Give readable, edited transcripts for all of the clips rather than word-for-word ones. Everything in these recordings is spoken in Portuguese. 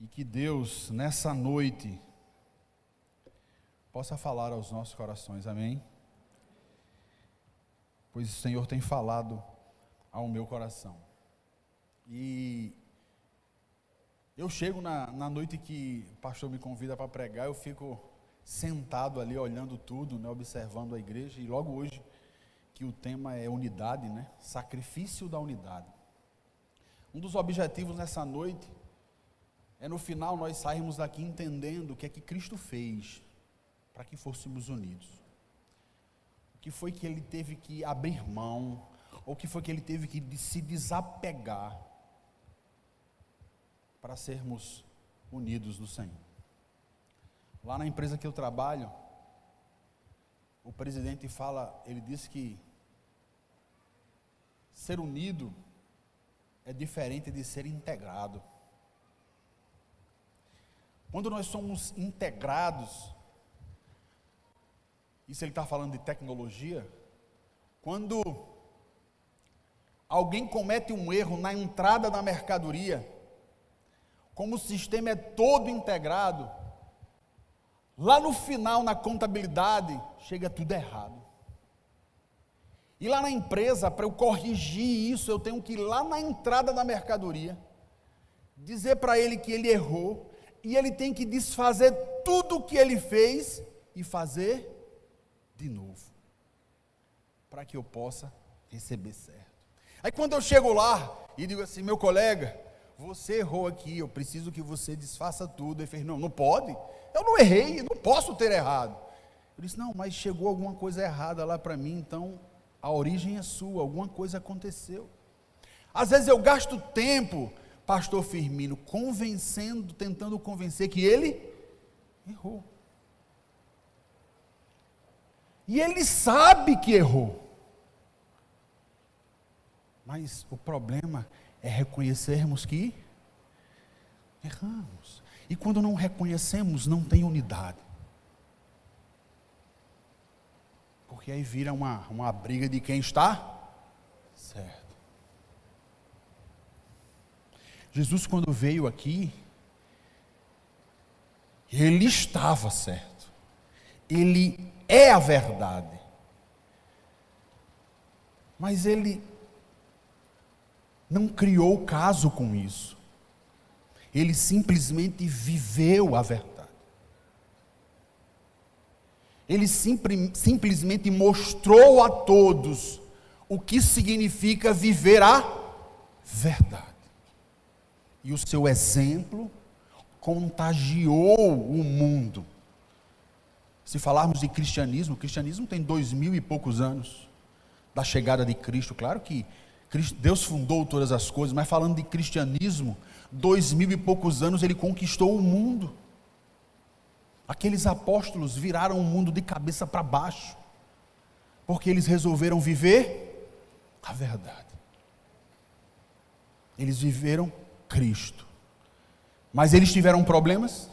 E que Deus, nessa noite, possa falar aos nossos corações, amém? Pois o Senhor tem falado ao meu coração. E eu chego na noite que o pastor me convida para pregar, eu fico sentado ali, olhando tudo, né, observando a igreja, e logo hoje, que o tema é unidade, né? Sacrifício da unidade. Um dos objetivos nessa noite é no final nós sairmos daqui entendendo o que é que Cristo fez para que fôssemos unidos. O que foi que ele teve que abrir mão, ou o que foi que ele teve que se desapegar para sermos unidos no Senhor. Lá na empresa que eu trabalho, o presidente fala, ele disse que ser unido é diferente de ser integrado. Quando nós somos integrados, isso ele está falando de tecnologia, quando alguém comete um erro na entrada da mercadoria, como o sistema é todo integrado, lá no final, na contabilidade, chega tudo errado. E lá na empresa, para eu corrigir isso, eu tenho que ir lá na entrada da mercadoria, dizer para ele que ele errou, e ele tem que desfazer tudo o que ele fez e fazer de novo, para que eu possa receber certo. Aí quando eu chego lá e digo assim, meu colega, você errou aqui, eu preciso que você desfaça tudo. Ele fez, não pode, eu não errei, não posso ter errado. Eu disse, não, mas chegou alguma coisa errada lá para mim, então a origem é sua, alguma coisa aconteceu. Às vezes eu gasto tempo, pastor Firmino, tentando convencer que ele errou. E ele sabe que errou. Mas o problema é reconhecermos que erramos. E quando não reconhecemos, não tem unidade. Porque aí vira uma briga de quem está certo. Jesus, quando veio aqui, ele estava certo. Ele é a verdade. Mas ele não criou caso com isso. Ele simplesmente viveu a verdade. Ele simplesmente mostrou a todos o que significa viver a verdade. E o seu exemplo contagiou o mundo. Se falarmos de cristianismo, o cristianismo tem 2000 e poucos anos da chegada de Cristo. Claro que Deus fundou todas as coisas, mas falando de cristianismo, 2000 e poucos anos ele conquistou o mundo. Aqueles apóstolos viraram o mundo de cabeça para baixo, porque eles resolveram viver a verdade. Eles viveram Cristo. Mas eles tiveram problemas?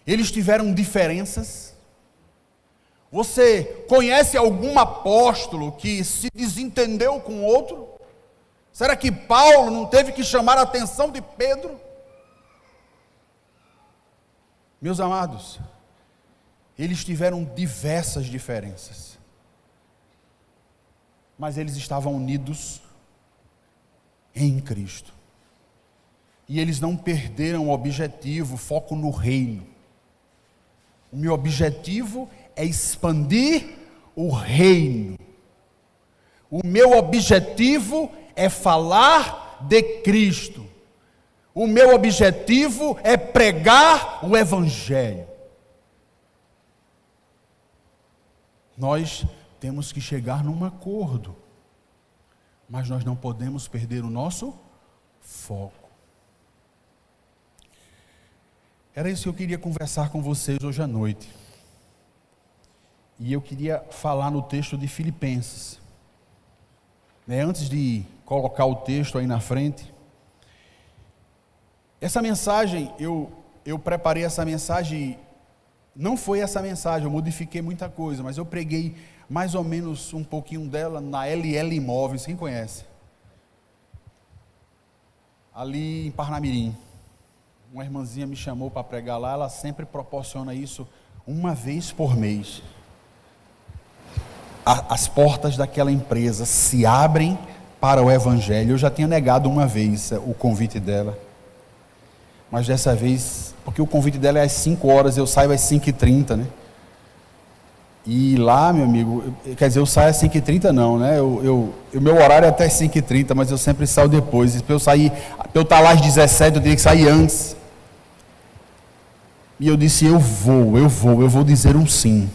Eles tiveram diferenças? Você conhece algum apóstolo que se desentendeu com outro? Será que Paulo não teve que chamar a atenção de Pedro? Meus amados, eles tiveram diversas diferenças, mas eles estavam unidos em Cristo. E eles não perderam o objetivo, o foco no reino. O meu objetivo é expandir o reino. O meu objetivo é falar de Cristo. O meu objetivo é pregar o Evangelho. Nós temos que chegar num acordo, mas nós não podemos perder o nosso foco. Era isso que eu queria conversar com vocês hoje à noite. E eu queria falar no texto de Filipenses. Antes de colocar o texto aí na frente, essa mensagem, eu preparei essa mensagem, não foi essa mensagem, eu modifiquei muita coisa, mas eu preguei mais ou menos um pouquinho dela na LL Imóveis, quem conhece? Ali em Parnamirim. uma irmãzinha me chamou para pregar lá, ela sempre proporciona isso uma vez por mês. As portas daquela empresa se abrem para o Evangelho. Eu já tinha negado uma vez o convite dela, mas dessa vez, porque o convite dela é às 5 horas, eu saio às 5h30, né? E lá, meu amigo, quer dizer, eu saio às 5h30 não, né? O meu horário é até 5h30, mas eu sempre saio depois. Para eu estar lá às 17, eu teria que sair antes. E eu disse, eu vou dizer um sim,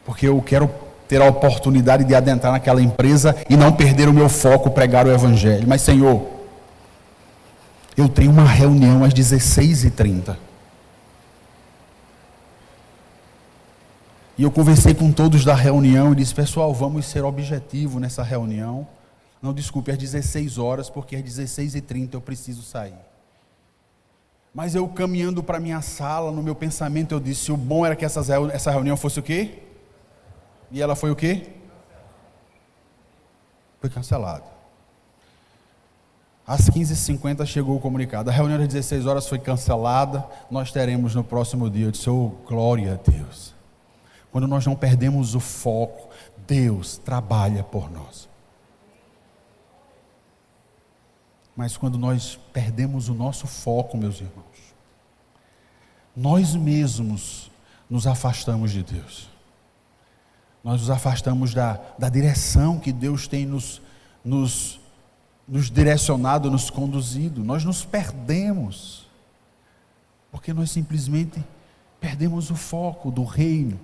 porque eu quero ter a oportunidade de adentrar naquela empresa e não perder o meu foco, pregar o Evangelho. Mas, Senhor, eu tenho uma reunião às 16h30. E eu conversei com todos da reunião e disse, pessoal, vamos ser objetivo nessa reunião. Não, desculpe, às 16 horas, porque às 16h30 eu preciso sair. Mas eu caminhando para minha sala, no meu pensamento eu disse, o bom era que essa reunião fosse o quê? E ela foi o quê? Foi cancelada. Às 15h50 chegou o comunicado. A reunião das 16 horas foi cancelada. Nós teremos no próximo dia. Eu disse, oh, glória a Deus. Quando nós não perdemos o foco, Deus trabalha por nós. Mas quando nós perdemos o nosso foco, meus irmãos, nós mesmos nos afastamos de Deus. Nós nos afastamos da direção que Deus tem nos direcionado, nos conduzido. Nós nos perdemos, porque nós simplesmente perdemos o foco do reino.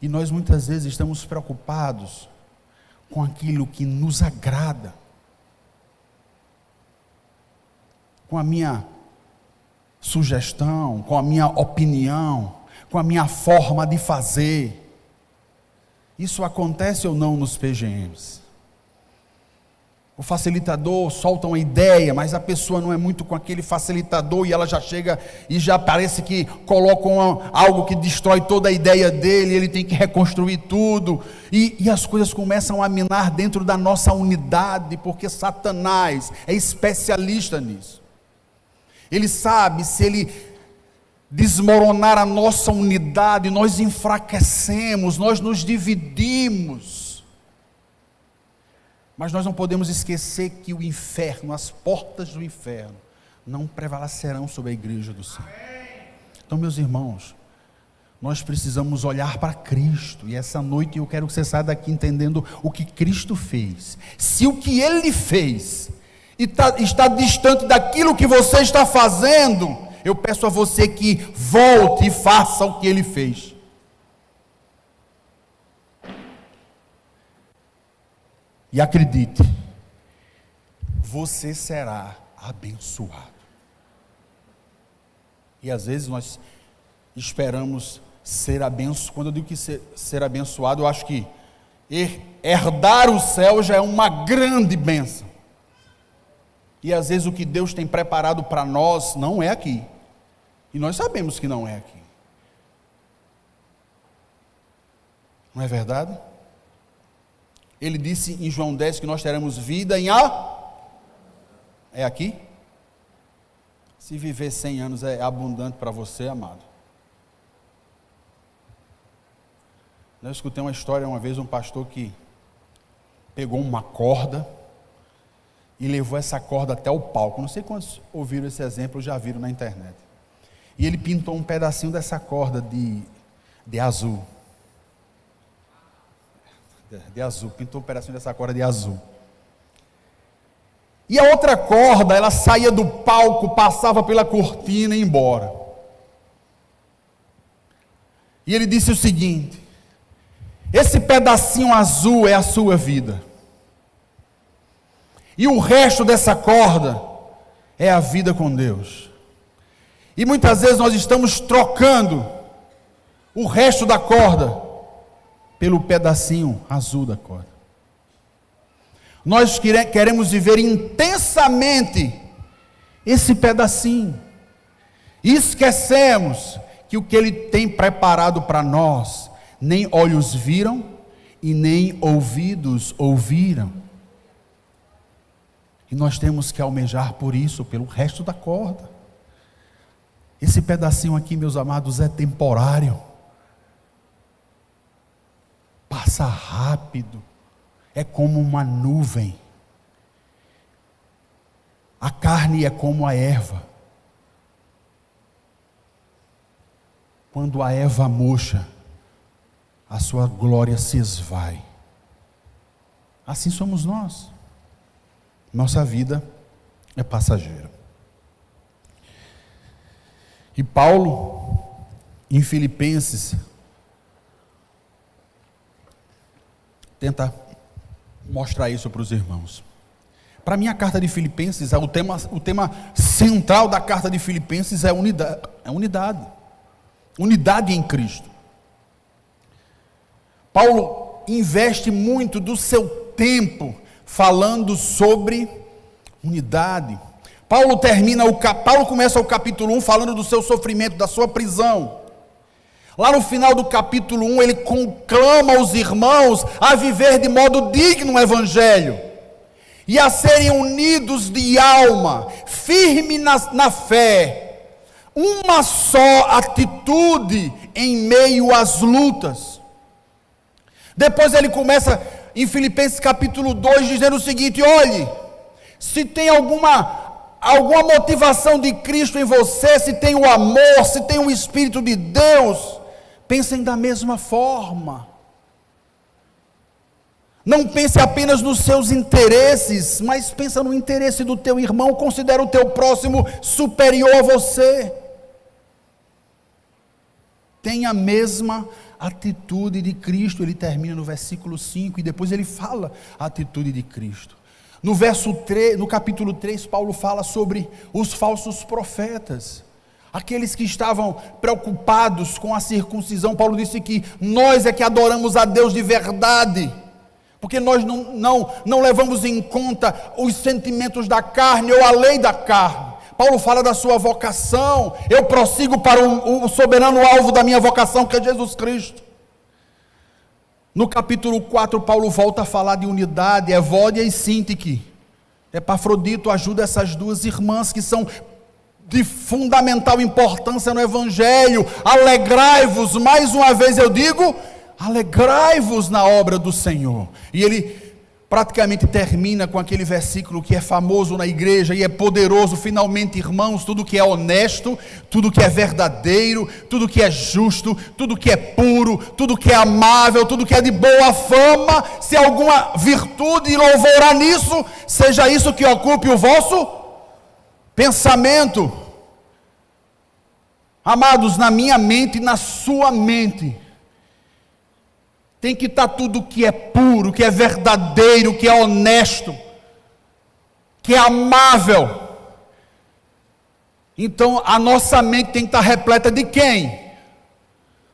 E nós muitas vezes estamos preocupados com aquilo que nos agrada, com a minha sugestão, com a minha opinião, com a minha forma de fazer. Isso acontece ou não nos PGMs? O facilitador solta uma ideia, mas a pessoa não é muito com aquele facilitador e ela já chega e já parece que coloca algo que destrói toda a ideia dele, ele tem que reconstruir tudo, e as coisas começam a minar dentro da nossa unidade, porque Satanás é especialista nisso. Ele sabe, se ele desmoronar a nossa unidade, nós enfraquecemos, nós nos dividimos. Mas nós não podemos esquecer que o inferno, as portas do inferno, não prevalecerão sobre a igreja do Senhor. Então, meus irmãos, nós precisamos olhar para Cristo, e essa noite eu quero que você saia daqui entendendo o que Cristo fez. Se o que Ele fez está distante daquilo que você está fazendo, eu peço a você que volte e faça o que Ele fez. E acredite, você será abençoado. E às vezes nós esperamos ser abençoado. Quando eu digo que ser abençoado, eu acho que herdar o céu já é uma grande bênção. E às vezes o que Deus tem preparado para nós não é aqui. E nós sabemos que não é aqui. Não é verdade? Ele disse em João 10 que nós teremos vida em É aqui? Se viver 100 anos é abundante para você, amado. Eu escutei uma história uma vez, um pastor que pegou uma corda e levou essa corda até o palco. Não sei quantos ouviram esse exemplo, já viram na internet. E ele pintou um pedacinho dessa corda de azul. Pintou um pedacinho dessa corda de azul. E a outra corda, ela saía do palco, passava pela cortina e ia embora. E ele disse o seguinte: esse pedacinho azul é a sua vida. E o resto dessa corda é a vida com Deus. E muitas vezes nós estamos trocando o resto da corda pelo pedacinho azul da corda. Nós queremos viver intensamente esse pedacinho. E esquecemos que o que Ele tem preparado para nós, nem olhos viram e nem ouvidos ouviram. E nós temos que almejar por isso, pelo resto da corda. Esse pedacinho aqui, meus amados, é temporário. Passa rápido. É como uma nuvem. A carne é como a erva. Quando a erva murcha, a sua glória se esvai. Assim somos nós. Nossa vida é passageira. E Paulo, em Filipenses, tenta mostrar isso para os irmãos. Para mim, a carta de Filipenses, o tema central da carta de Filipenses é unidade. Unidade em Cristo. Paulo investe muito do seu tempo falando sobre unidade. Paulo começa o capítulo 1 falando do seu sofrimento, da sua prisão. Lá no final do capítulo 1, ele conclama os irmãos a viver de modo digno o evangelho e a serem unidos de alma, firme na fé, uma só atitude em meio às lutas. Depois ele começa em Filipenses capítulo 2 dizendo o seguinte: olhe, se tem alguma motivação de Cristo em você, se tem o amor, se tem o Espírito de Deus, pensem da mesma forma. Não pense apenas nos seus interesses, mas pensa no interesse do teu irmão, considera o teu próximo superior a você. Tenha a mesma atitude de Cristo. Ele termina no versículo 5 e depois ele fala a atitude de Cristo. No capítulo 3, Paulo fala sobre os falsos profetas, aqueles que estavam preocupados com a circuncisão. Paulo disse que nós é que adoramos a Deus de verdade, porque nós não levamos em conta os sentimentos da carne ou a lei da carne. Paulo fala da sua vocação: eu prossigo para o soberano alvo da minha vocação, que é Jesus Cristo. No capítulo 4, Paulo volta a falar de unidade. Evódia e Síntique, Epafrodito ajuda essas duas irmãs que são de fundamental importância no evangelho. Alegrai-vos, mais uma vez eu digo, alegrai-vos na obra do Senhor. E ele praticamente termina com aquele versículo que é famoso na igreja e é poderoso: finalmente, irmãos, tudo que é honesto, tudo que é verdadeiro, tudo que é justo, tudo que é puro, tudo que é amável, tudo que é de boa fama, se alguma virtude e louvor há nisso, seja isso que ocupe o vosso pensamento. Amados, na minha mente e na sua mente tem que estar tudo que é puro, que é verdadeiro, que é honesto, que é amável. Então a nossa mente tem que estar repleta de quem?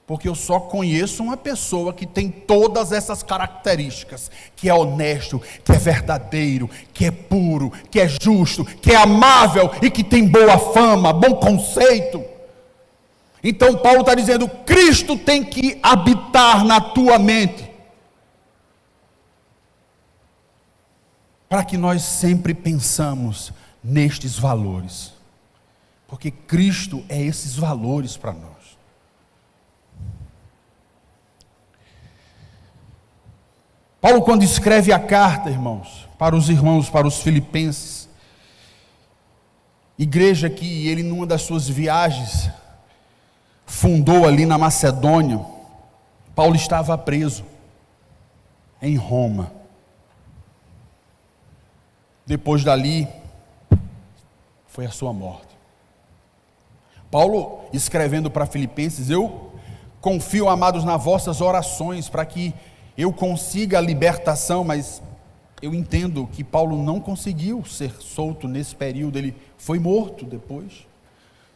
Porque eu só conheço uma pessoa que tem todas essas características: que é honesto, que é verdadeiro, que é puro, que é justo, que é amável e que tem boa fama, bom conceito. Então Paulo está dizendo: Cristo tem que habitar na tua mente, para que nós sempre pensamos nestes valores, porque Cristo é esses valores para nós. Paulo, quando escreve a carta, irmãos, para os filipenses, igreja que ele, numa das suas viagens, fundou ali na Macedônia, Paulo estava preso em Roma. Depois dali, foi a sua morte. Paulo, escrevendo para Filipenses: eu confio, amados, nas vossas orações, para que eu consiga a libertação. Mas eu entendo que Paulo não conseguiu ser solto nesse período, ele foi morto depois.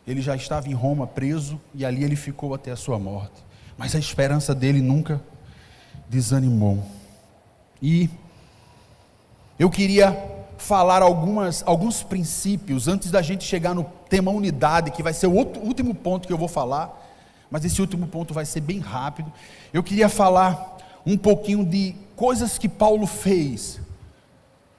Ele já estava em Roma preso e ali ele ficou até a sua morte. Mas a esperança dele nunca desanimou. E eu queria falar alguns princípios antes da gente chegar no tema unidade, que vai ser o último ponto que eu vou falar. Mas esse último ponto vai ser bem rápido. Eu queria falar um pouquinho de coisas que Paulo fez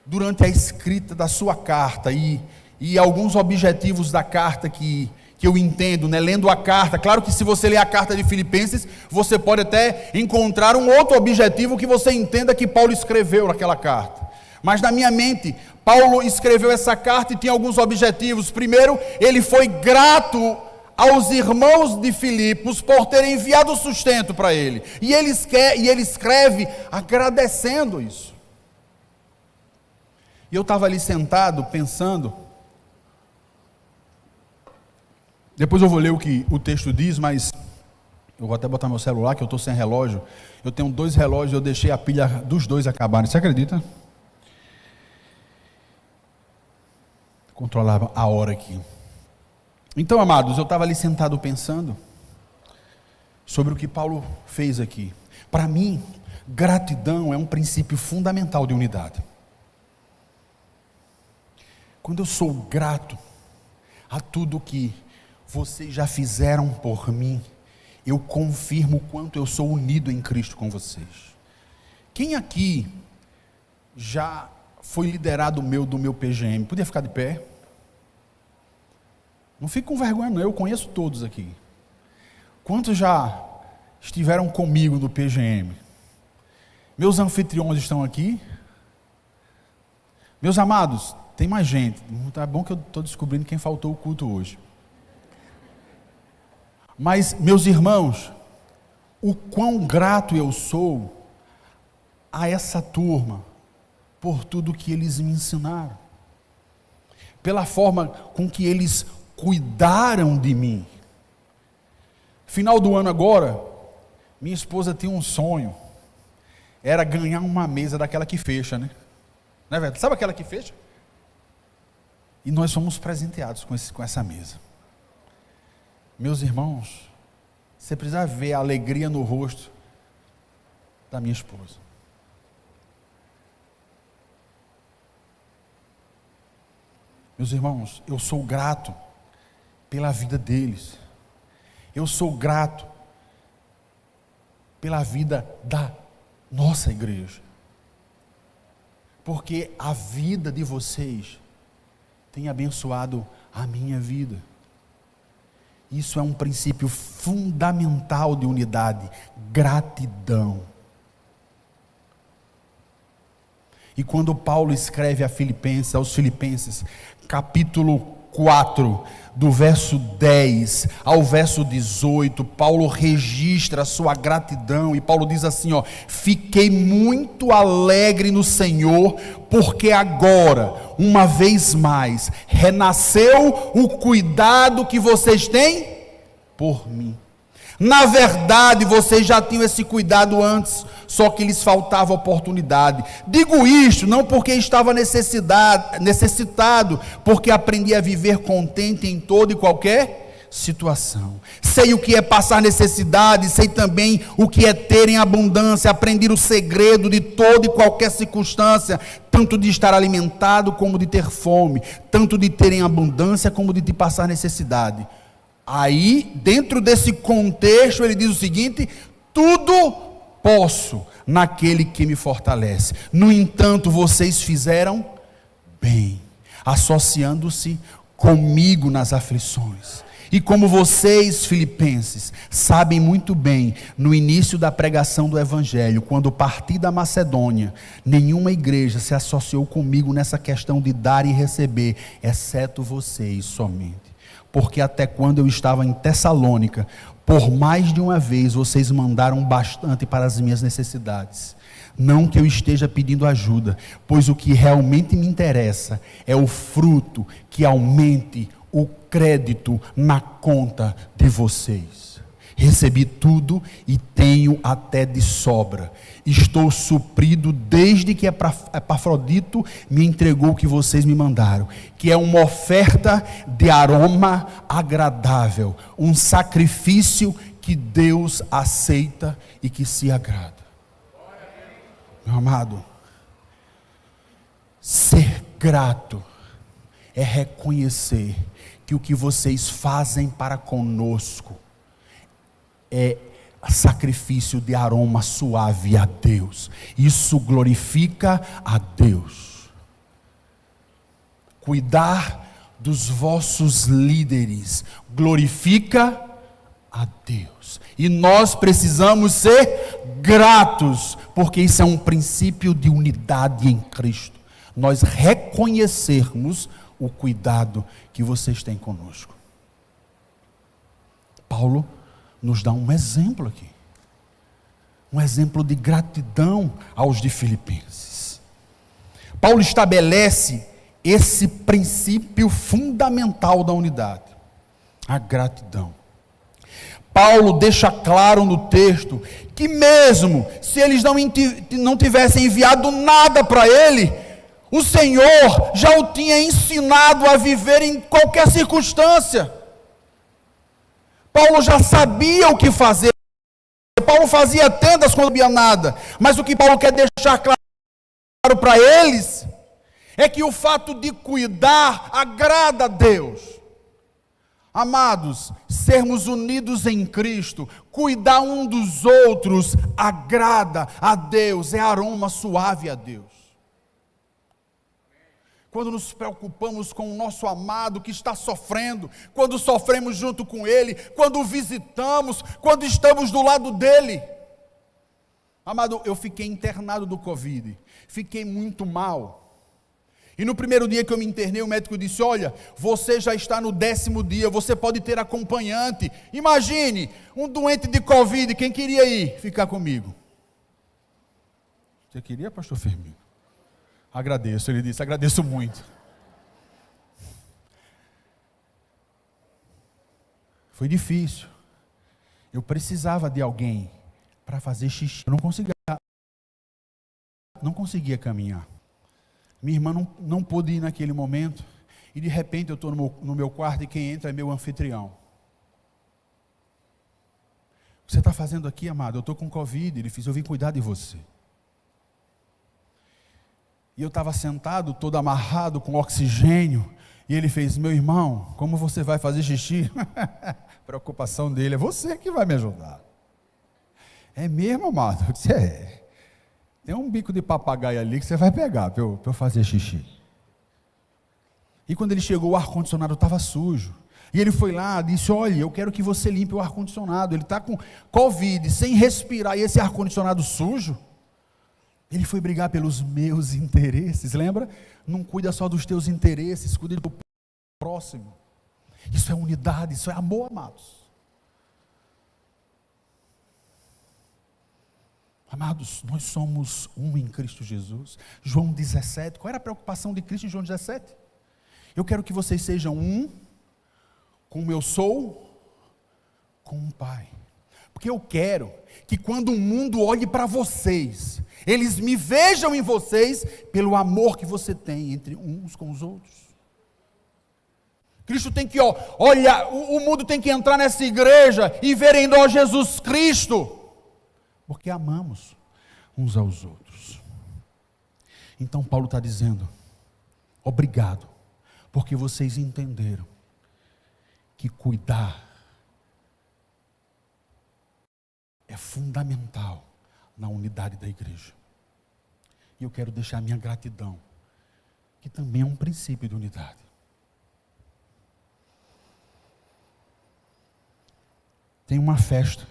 durante a escrita da sua carta e alguns objetivos da carta que que eu entendo, né, lendo a carta. Claro que se você ler a carta de Filipenses, você pode até encontrar um outro objetivo que você entenda que Paulo escreveu naquela carta. Mas na minha mente, Paulo escreveu essa carta e tinha alguns objetivos. Primeiro, ele foi grato aos irmãos de Filipos por terem enviado sustento para ele. E ele escreve agradecendo isso. E eu estava ali sentado, pensando. Depois eu vou ler o que o texto diz, mas eu vou até botar meu celular, que eu estou sem relógio. Eu tenho 2 relógios, eu deixei a pilha dos 2 acabarem. Você acredita? Controlava a hora aqui. Então, amados, eu estava ali sentado pensando sobre o que Paulo fez aqui. Para mim, gratidão é um princípio fundamental de unidade. Quando eu sou grato a tudo que vocês já fizeram por mim, eu confirmo o quanto eu sou unido em Cristo com vocês. Quem aqui já foi liderado do meu PGM? Podia ficar de pé? Não fique com vergonha não, eu conheço todos aqui. Quantos já estiveram comigo no PGM? Meus anfitriões estão aqui? Meus amados, tem mais gente. Tá bom que eu estou descobrindo quem faltou o culto hoje. Mas, meus irmãos, o quão grato eu sou a essa turma por tudo que eles me ensinaram, pela forma com que eles cuidaram de mim. Final do ano agora, minha esposa tinha um sonho, era ganhar uma mesa daquela que fecha, né? Não é verdade? Sabe aquela que fecha? E nós fomos presenteados com essa mesa. Meus irmãos, você precisa ver a alegria no rosto da minha esposa. Meus irmãos, eu sou grato pela vida deles. Eu sou grato pela vida da nossa igreja. Porque a vida de vocês tem abençoado a minha vida. Isso é um princípio fundamental de unidade, gratidão. E quando Paulo escreve aos Filipenses, capítulo 4, do verso 10 ao verso 18, Paulo registra a sua gratidão, e Paulo diz assim, fiquei muito alegre no Senhor, porque agora, uma vez mais, renasceu o cuidado que vocês têm por mim. Na verdade, vocês já tinham esse cuidado antes, só que lhes faltava oportunidade. Digo isto não porque estava necessitado, porque aprendi a viver contente em toda e qualquer situação. Sei o que é passar necessidade, sei também o que é ter em abundância, aprendi o segredo de toda e qualquer circunstância, tanto de estar alimentado como de ter fome, tanto de ter em abundância como de passar necessidade. Aí, dentro desse contexto, ele diz o seguinte: tudo posso naquele que me fortalece. No entanto, vocês fizeram bem, associando-se comigo nas aflições. E como vocês, filipenses, sabem muito bem, no início da pregação do Evangelho, quando parti da Macedônia, nenhuma igreja se associou comigo nessa questão de dar e receber, exceto vocês somente. Porque até quando eu estava em Tessalônica, por mais de uma vez vocês mandaram bastante para as minhas necessidades. Não que eu esteja pedindo ajuda, pois o que realmente me interessa é o fruto que aumente o crédito na conta de vocês. Recebi tudo e tenho até de sobra. Estou suprido desde que Epafrodito me entregou o que vocês me mandaram, que é uma oferta de aroma agradável, um sacrifício que Deus aceita e que se agrada. Meu amado, ser grato é reconhecer que o que vocês fazem para conosco é sacrifício de aroma suave a Deus. Isso glorifica a Deus. Cuidar dos vossos líderes glorifica a Deus. E nós precisamos ser gratos, porque isso é um princípio de unidade em Cristo. Nós reconhecermos o cuidado que vocês têm conosco. Paulo nos dá um exemplo aqui. Um exemplo de gratidão aos de Filipenses. Paulo estabelece esse princípio fundamental da unidade, a gratidão. Paulo deixa claro no texto que mesmo se eles não tivessem enviado nada para ele, o Senhor já o tinha ensinado a viver em qualquer circunstância. Paulo já sabia o que fazer. Paulo fazia tendas quando não havia nada, mas o que Paulo quer deixar claro para eles é que o fato de cuidar agrada a Deus. Amados, sermos unidos em Cristo, cuidar um dos outros, agrada a Deus, é aroma suave a Deus. Quando nos preocupamos com o nosso amado que está sofrendo, quando sofremos junto com ele, quando o visitamos, quando estamos do lado dele. Amado, eu fiquei internado do Covid, fiquei muito mal. E no primeiro dia que eu me internei, o médico disse: olha, você já está no 10º dia, você pode ter acompanhante. Imagine, um doente de Covid, quem queria ir ficar comigo? Você queria, pastor Firmino? Agradeço, ele disse, agradeço muito. Foi difícil. Eu precisava de alguém para fazer xixi. Eu não conseguia caminhar. Minha irmã não pôde ir naquele momento. E de repente eu estou no meu quarto e quem entra é meu anfitrião. O que você está fazendo aqui, amado? Eu estou com Covid. Ele disse, eu vim cuidar de você. E eu estava sentado, todo amarrado, com oxigênio. E ele fez, meu irmão, como você vai fazer xixi? A preocupação dele é você que vai me ajudar. É mesmo, amado? Eu disse, tem um bico de papagaio ali que você vai pegar para eu fazer xixi. E quando ele chegou, o ar-condicionado estava sujo. E ele foi lá, disse, olha, eu quero que você limpe o ar-condicionado. Ele está com Covid, sem respirar, e esse ar-condicionado sujo. Ele foi brigar pelos meus interesses, lembra? Não cuida só dos teus interesses, cuida do próximo. Isso é unidade, isso é amor, amados. Amados, nós somos um em Cristo Jesus. João 17, qual era a preocupação de Cristo em João 17? Eu quero que vocês sejam um, como eu sou, com o Pai. Porque eu quero que quando o mundo olhe para vocês, eles me vejam em vocês pelo amor que você tem entre uns com os outros. Cristo tem que, olha, o mundo tem que entrar nessa igreja e ver em nós Jesus Cristo. Porque amamos uns aos outros. Então Paulo está dizendo, obrigado, porque vocês entenderam que cuidar é fundamental na unidade da igreja. E eu quero deixar minha gratidão, que também é um princípio de unidade. Tem uma festa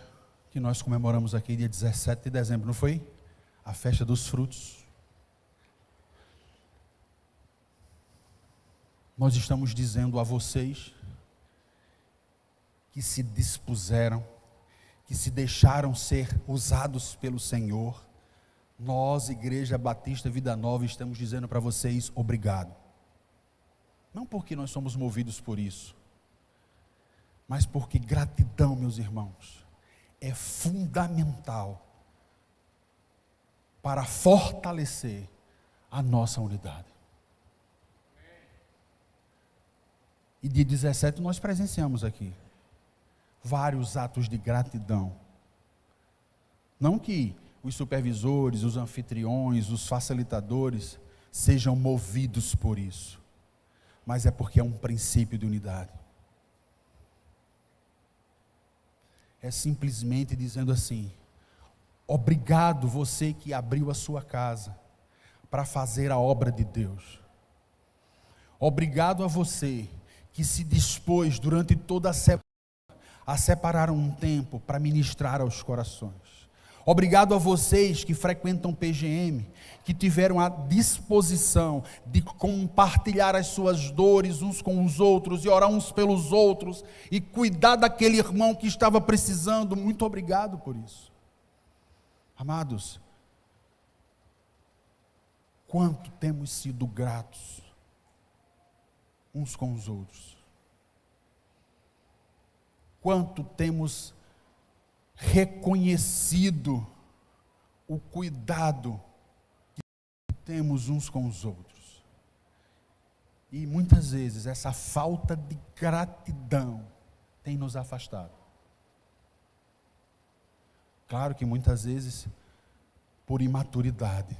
que nós comemoramos aqui dia 17 de dezembro, não foi? A festa dos frutos. Nós estamos dizendo a vocês que se dispuseram, que se deixaram ser usados pelo Senhor. Nós, Igreja Batista Vida Nova, estamos dizendo para vocês obrigado. Não porque nós somos movidos por isso, mas porque gratidão, meus irmãos, é fundamental para fortalecer a nossa unidade. E dia 17 nós presenciamos aqui vários atos de gratidão. Não que os supervisores, os anfitriões, os facilitadores sejam movidos por isso, mas é porque é um princípio de unidade. É simplesmente dizendo assim, obrigado você que abriu a sua casa para fazer a obra de Deus. Obrigado a você que se dispôs durante toda a semana a separar um tempo para ministrar aos corações. Obrigado a vocês que frequentam PGM, que tiveram a disposição de compartilhar as suas dores uns com os outros e orar uns pelos outros e cuidar daquele irmão que estava precisando. Muito obrigado por isso. Amados, quanto temos sido gratos uns com os outros. Quanto temos reconhecido o cuidado que temos uns com os outros. E muitas vezes essa falta de gratidão tem nos afastado. Claro que muitas vezes por imaturidade,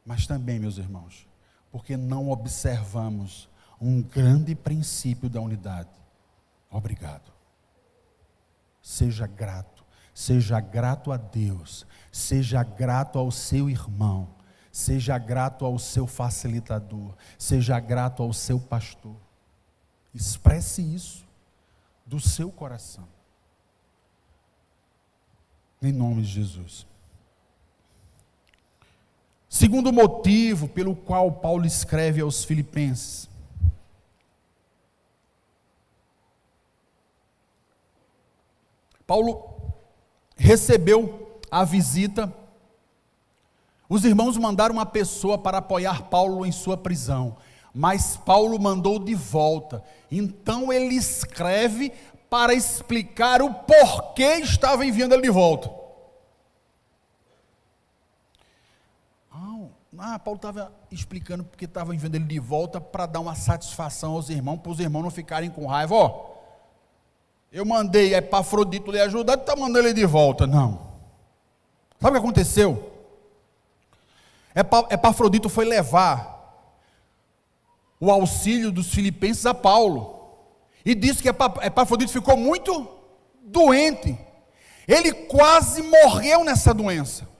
mas também, meus irmãos, porque não observamos um grande princípio da unidade. Obrigado. Seja grato a Deus, seja grato ao seu irmão, seja grato ao seu facilitador, seja grato ao seu pastor. Expresse isso do seu coração. Em nome de Jesus. Segundo motivo pelo qual Paulo escreve aos Filipenses. Paulo recebeu a visita. Os irmãos mandaram uma pessoa para apoiar Paulo em sua prisão, mas Paulo mandou de volta. Então ele escreve para explicar o porquê estava enviando ele de volta. Paulo estava explicando porque estava enviando ele de volta para dar uma satisfação aos irmãos, para os irmãos não ficarem com raiva. Eu mandei Epafrodito lhe ajudar, tu está mandando ele de volta. Não. Sabe o que aconteceu? Epafrodito foi levar o auxílio dos filipenses a Paulo. E disse que Epafrodito ficou muito doente. Ele quase morreu nessa doença.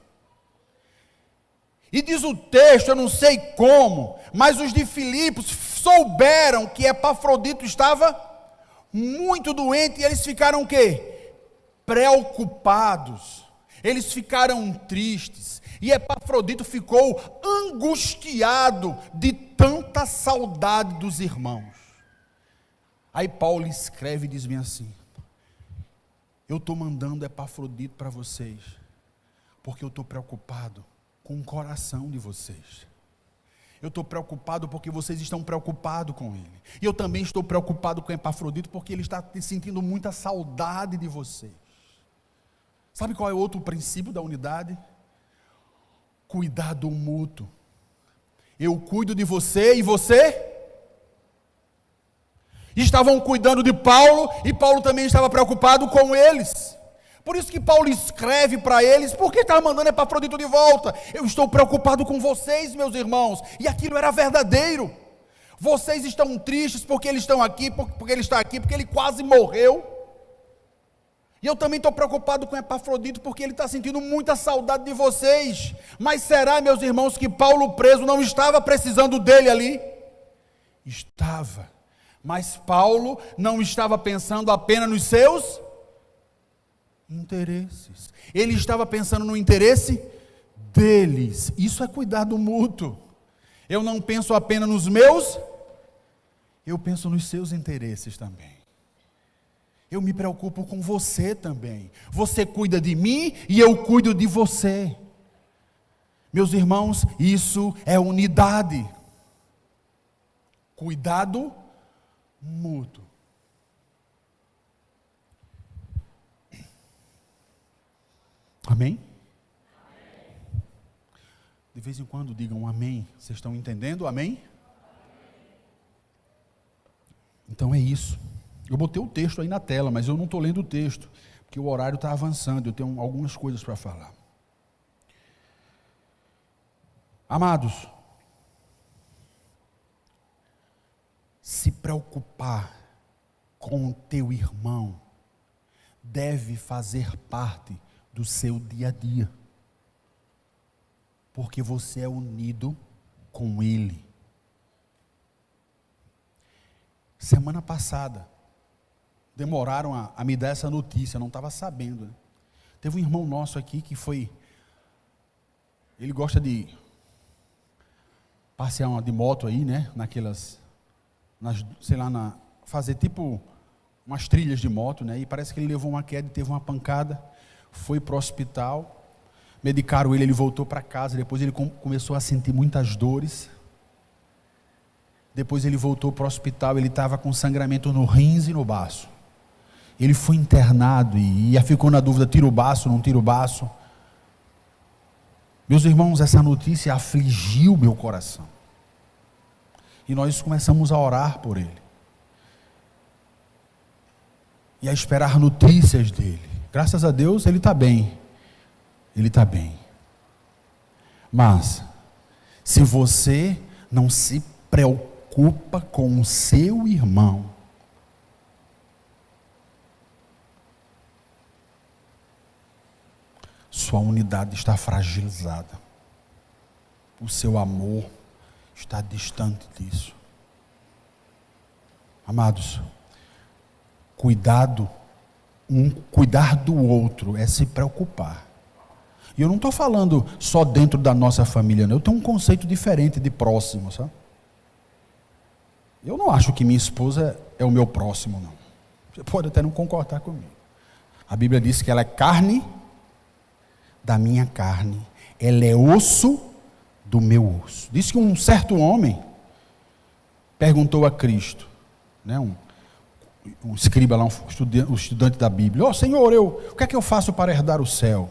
E diz o texto, eu não sei como, mas os de Filipos souberam que Epafrodito estava muito doente, e eles ficaram o quê? Preocupados. Eles ficaram tristes. E Epafrodito ficou angustiado de tanta saudade dos irmãos. Aí Paulo escreve e diz bem assim: eu estou mandando Epafrodito para vocês, porque eu estou preocupado com o coração de vocês. Eu estou preocupado porque vocês estão preocupados com ele. E eu também estou preocupado com Epafrodito porque ele está sentindo muita saudade de vocês. Sabe qual é o outro princípio da unidade? Cuidado mútuo. Eu cuido de você e você? Estavam cuidando de Paulo e Paulo também estava preocupado com eles. Por isso que Paulo escreve para eles: por que está mandando Epafrodito de volta? Eu estou preocupado com vocês, meus irmãos. E aquilo era verdadeiro. Vocês estão tristes porque eles estão aqui, porque ele está aqui, porque ele quase morreu. E eu também estou preocupado com Epafrodito porque ele está sentindo muita saudade de vocês. Mas será, meus irmãos, que Paulo preso não estava precisando dele ali? Estava. Mas Paulo não estava pensando apenas nos seus interesses. Ele estava pensando no interesse deles. Isso é cuidado mútuo. Eu não penso apenas nos meus, eu penso nos seus interesses também. Eu me preocupo com você também. Você cuida de mim e eu cuido de você. Meus irmãos, isso é unidade. Cuidado mútuo. Amém? De vez em quando digam amém. Vocês estão entendendo? Amém? Então é isso. Eu botei o texto aí na tela, mas eu não estou lendo o texto, porque o horário está avançando, eu tenho algumas coisas para falar. Amados, se preocupar com o teu irmão deve fazer parte do seu dia a dia, porque você é unido com ele. Semana passada, demoraram a me dar essa notícia, eu não estava sabendo. Né? Teve um irmão nosso aqui que foi, ele gosta de passear de moto aí, né, fazer tipo umas trilhas de moto, né, e parece que ele levou uma queda e teve uma pancada, foi para o hospital, medicaram ele voltou para casa, depois ele começou a sentir muitas dores, depois ele voltou para o hospital, ele estava com sangramento no rins e no baço, ele foi internado e ficou na dúvida, tira o baço, não tira o baço. Meus irmãos, essa notícia afligiu meu coração. E nós começamos a orar por ele. E a esperar notícias dele. Graças a Deus, ele está bem. Ele está bem. Mas, se você não se preocupa com o seu irmão, sua unidade está fragilizada. O seu amor está distante disso. Amados, cuidar do outro é se preocupar. E eu não estou falando só dentro da nossa família, não. Eu tenho um conceito diferente de próximo, sabe? Eu não acho que minha esposa é o meu próximo, não. Você pode até não concordar comigo. A Bíblia diz que ela é carne da minha carne, ela é osso do meu osso. Diz que um certo homem perguntou a Cristo, né, um escriba lá, um estudante da Bíblia, Senhor, o que é que eu faço para herdar o céu?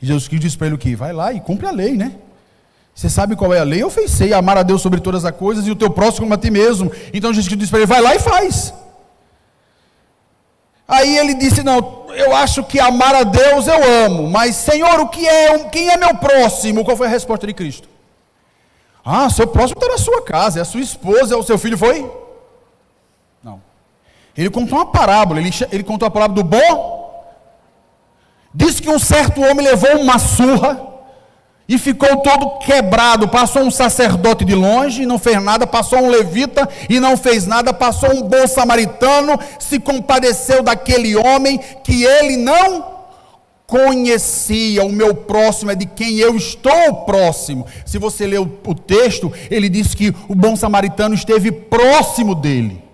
E Jesus Cristo disse para ele o quê? Vai lá e cumpre a lei, né? Você sabe qual é a lei? Eu sei, amar a Deus sobre todas as coisas e o teu próximo como a ti mesmo. Então Jesus Cristo disse para ele, vai lá e faz. Aí ele disse, não, eu acho que amar a Deus eu amo, mas Senhor, quem é meu próximo? Qual foi a resposta de Cristo? Seu próximo está na sua casa, é a sua esposa, é o seu filho, foi? Não. Ele contou uma parábola, ele contou a parábola do bom. Diz que um certo homem levou uma surra e ficou todo quebrado. Passou um sacerdote de longe e não fez nada, passou um levita e não fez nada, passou um bom samaritano, se compadeceu daquele homem que ele não conhecia. O meu próximo é de quem eu estou próximo. Se você ler o texto, ele diz que o bom samaritano esteve próximo dele.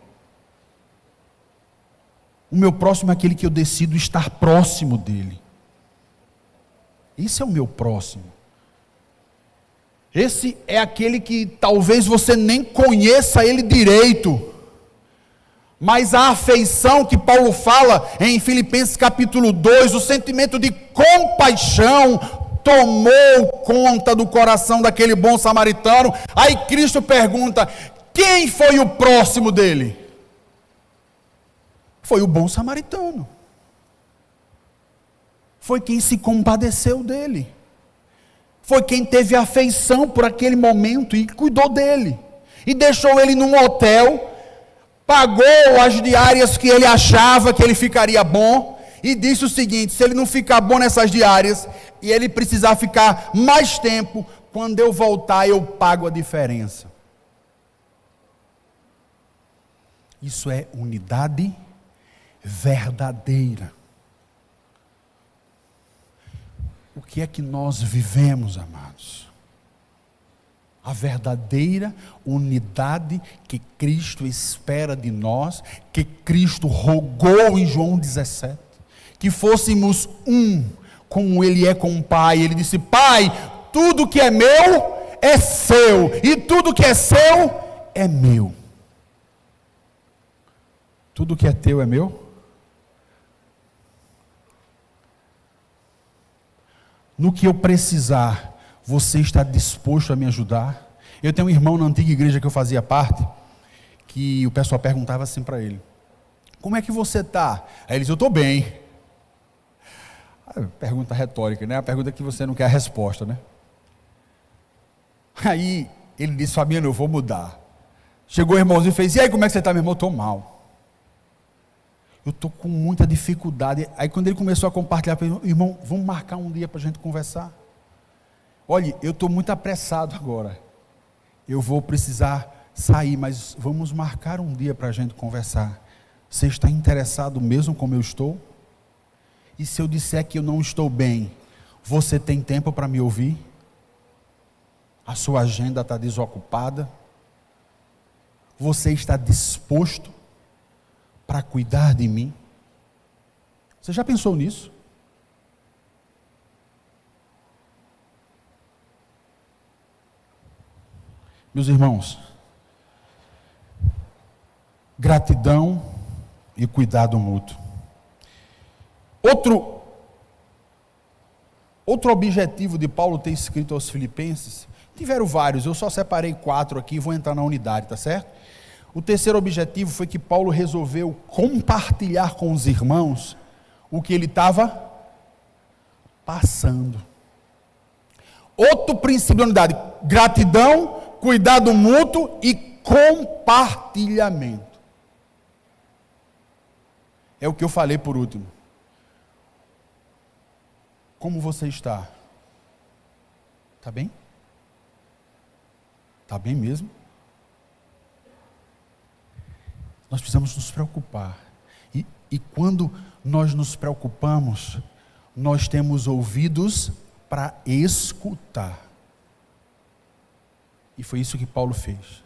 O meu próximo é aquele que eu decido estar próximo dele. Esse é o meu próximo. Esse é aquele que talvez você nem conheça ele direito, mas a afeição que Paulo fala em Filipenses capítulo 2, o sentimento de compaixão tomou conta do coração daquele bom samaritano. Aí Cristo pergunta, quem foi o próximo dele? Foi o bom samaritano. Foi quem se compadeceu dele. Foi quem teve afeição por aquele momento e cuidou dele. E deixou ele num hotel, pagou as diárias que ele achava que ele ficaria bom, e disse o seguinte, se ele não ficar bom nessas diárias, e ele precisar ficar mais tempo, quando eu voltar eu pago a diferença. Isso é unidade verdadeira. O que é que nós vivemos, amados? A verdadeira unidade que Cristo espera de nós, que Cristo rogou em João 17, que fôssemos um, como Ele é com o Pai. Ele disse, Pai, tudo que é meu é seu, e tudo que é seu é meu. Tudo que é teu é meu? No que eu precisar, você está disposto a me ajudar? Eu tenho um irmão na antiga igreja que eu fazia parte, que o pessoal perguntava assim para ele, como é que você está? Aí ele disse, eu estou bem. Pergunta retórica, né? A pergunta que você não quer a resposta, né? Aí ele disse, Fabiano, eu vou mudar. Chegou o irmãozinho e fez, e aí como é que você está, meu irmão? Eu estou mal. Eu estou com muita dificuldade. Aí quando ele começou a compartilhar, eu falei, irmão, vamos marcar um dia para a gente conversar. Olha, eu estou muito apressado agora. Eu vou precisar sair, mas vamos marcar um dia para a gente conversar. Você está interessado mesmo como eu estou? E se eu disser que eu não estou bem, você tem tempo para me ouvir? A sua agenda está desocupada? Você está disposto para cuidar de mim? Você já pensou nisso? Meus irmãos, gratidão e cuidado mútuo. Outro objetivo de Paulo ter escrito aos Filipenses, tiveram vários, eu só separei 4 aqui e vou entrar na unidade, tá certo? O terceiro objetivo foi que Paulo resolveu compartilhar com os irmãos o que ele estava passando. Outro princípio da unidade: gratidão, cuidado mútuo e compartilhamento. É o que eu falei por último. Como você está? Está bem? Está bem mesmo? Nós precisamos nos preocupar. E quando nós nos preocupamos, nós temos ouvidos para escutar. E foi isso que Paulo fez.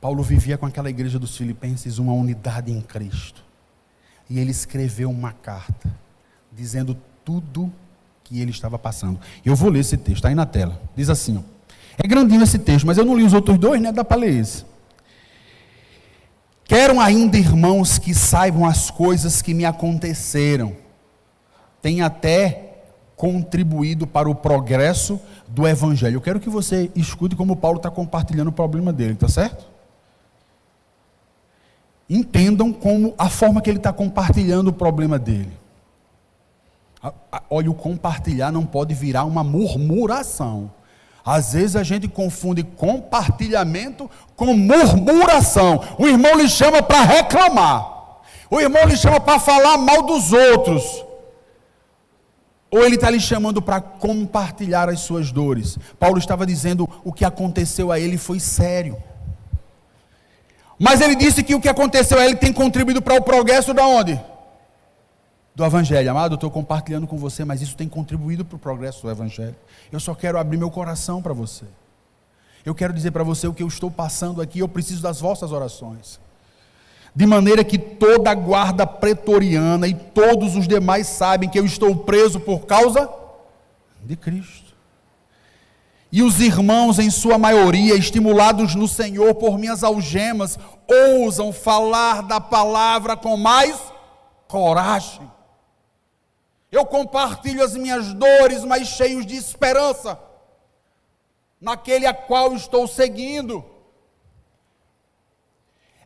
Paulo vivia com aquela igreja dos Filipenses uma unidade em Cristo. E ele escreveu uma carta, dizendo tudo que ele estava passando. Eu vou ler esse texto, está aí na tela. Diz assim, ó, é grandinho esse texto, mas eu não li os outros dois, né? Dá para ler esse. Quero ainda, irmãos, que saibam as coisas que me aconteceram. Tem até contribuído para o progresso do Evangelho. Eu quero que você escute como Paulo está compartilhando o problema dele, tá certo? Entendam como a forma que ele está compartilhando o problema dele. Olha, o compartilhar não pode virar uma murmuração. Às vezes a gente confunde compartilhamento com murmuração. O irmão lhe chama para reclamar. O irmão lhe chama para falar mal dos outros. Ou ele está lhe chamando para compartilhar as suas dores. Paulo estava dizendo o que aconteceu a ele foi sério. Mas ele disse que o que aconteceu a ele tem contribuído para o progresso da onde? Do Evangelho. Amado, eu estou compartilhando com você, mas isso tem contribuído para o progresso do Evangelho. Eu só quero abrir meu coração para você. Eu quero dizer para você o que eu estou passando aqui, eu preciso das vossas orações. De maneira que toda a guarda pretoriana e todos os demais sabem que eu estou preso por causa de Cristo. E os irmãos, em sua maioria, estimulados no Senhor por minhas algemas, ousam falar da palavra com mais coragem. Eu compartilho as minhas dores, mas cheios de esperança, naquele a qual estou seguindo.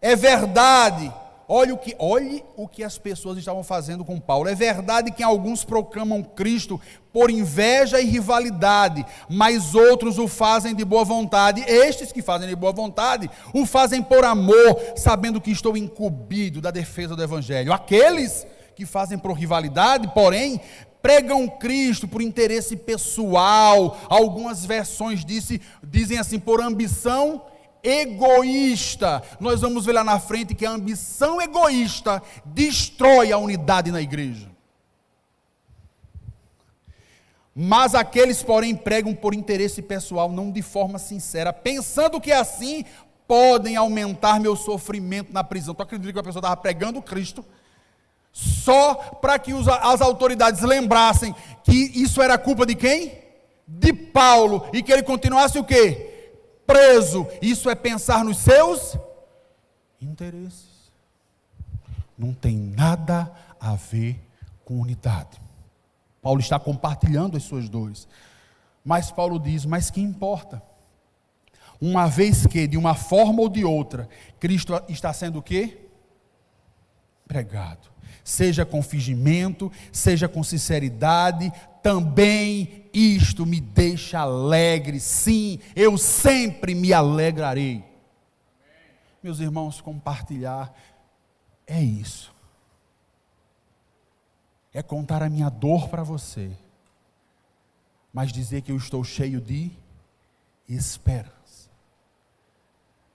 É verdade, olhe o que as pessoas estavam fazendo com Paulo. É verdade que alguns proclamam Cristo por inveja e rivalidade, mas outros o fazem de boa vontade. Estes que fazem de boa vontade, o fazem por amor, sabendo que estou incumbido da defesa do Evangelho. Aqueles que fazem por rivalidade, porém, pregam Cristo por interesse pessoal. Algumas versões dizem assim, por ambição egoísta. Nós vamos ver lá na frente que a ambição egoísta destrói a unidade na igreja. Mas aqueles, porém, pregam por interesse pessoal, não de forma sincera, pensando que assim podem aumentar meu sofrimento na prisão. Tu acredita que a pessoa estava pregando Cristo só para que as autoridades lembrassem que isso era culpa de quem? De Paulo, e que ele continuasse o quê? Preso. Isso é pensar nos seus interesses. Não tem nada a ver com unidade. Paulo está compartilhando as suas dores. Mas Paulo diz, mas que importa? Uma vez que, de uma forma ou de outra, Cristo está sendo o quê? Pregado. Seja com fingimento, seja com sinceridade, também isto me deixa alegre. Sim, eu sempre me alegrarei. Meus irmãos, compartilhar é isso. É contar a minha dor para você, mas dizer que eu estou cheio de esperança.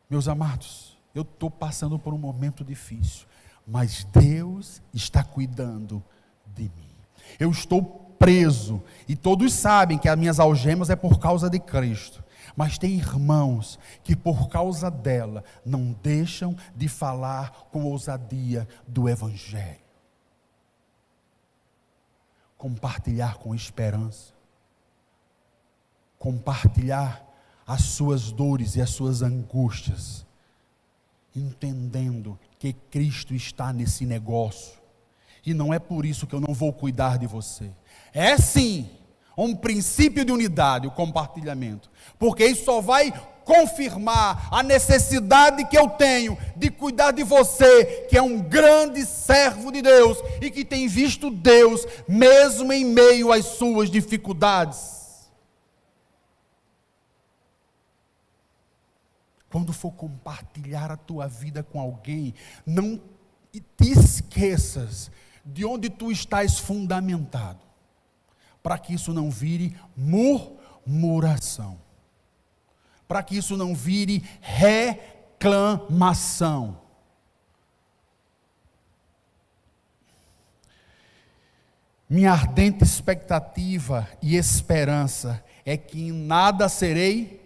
Meus amados, eu estou passando por um momento difícil, mas Deus está cuidando de mim. Eu estou preso, e todos sabem que as minhas algemas é por causa de Cristo. Mas tem irmãos que por causa dela não deixam de falar com ousadia do Evangelho. Compartilhar com esperança. Compartilhar as suas dores e as suas angústias. Entendendo que Cristo está nesse negócio. E não é por isso que eu não vou cuidar de você. É sim um princípio de unidade, o compartilhamento. Porque isso só vai confirmar a necessidade que eu tenho de cuidar de você, que é um grande servo de Deus e que tem visto Deus mesmo em meio às suas dificuldades. Quando for compartilhar a tua vida com alguém, não te esqueças de onde tu estás fundamentado, para que isso não vire murmuração, para que isso não vire reclamação. Minha ardente expectativa e esperança é que em nada serei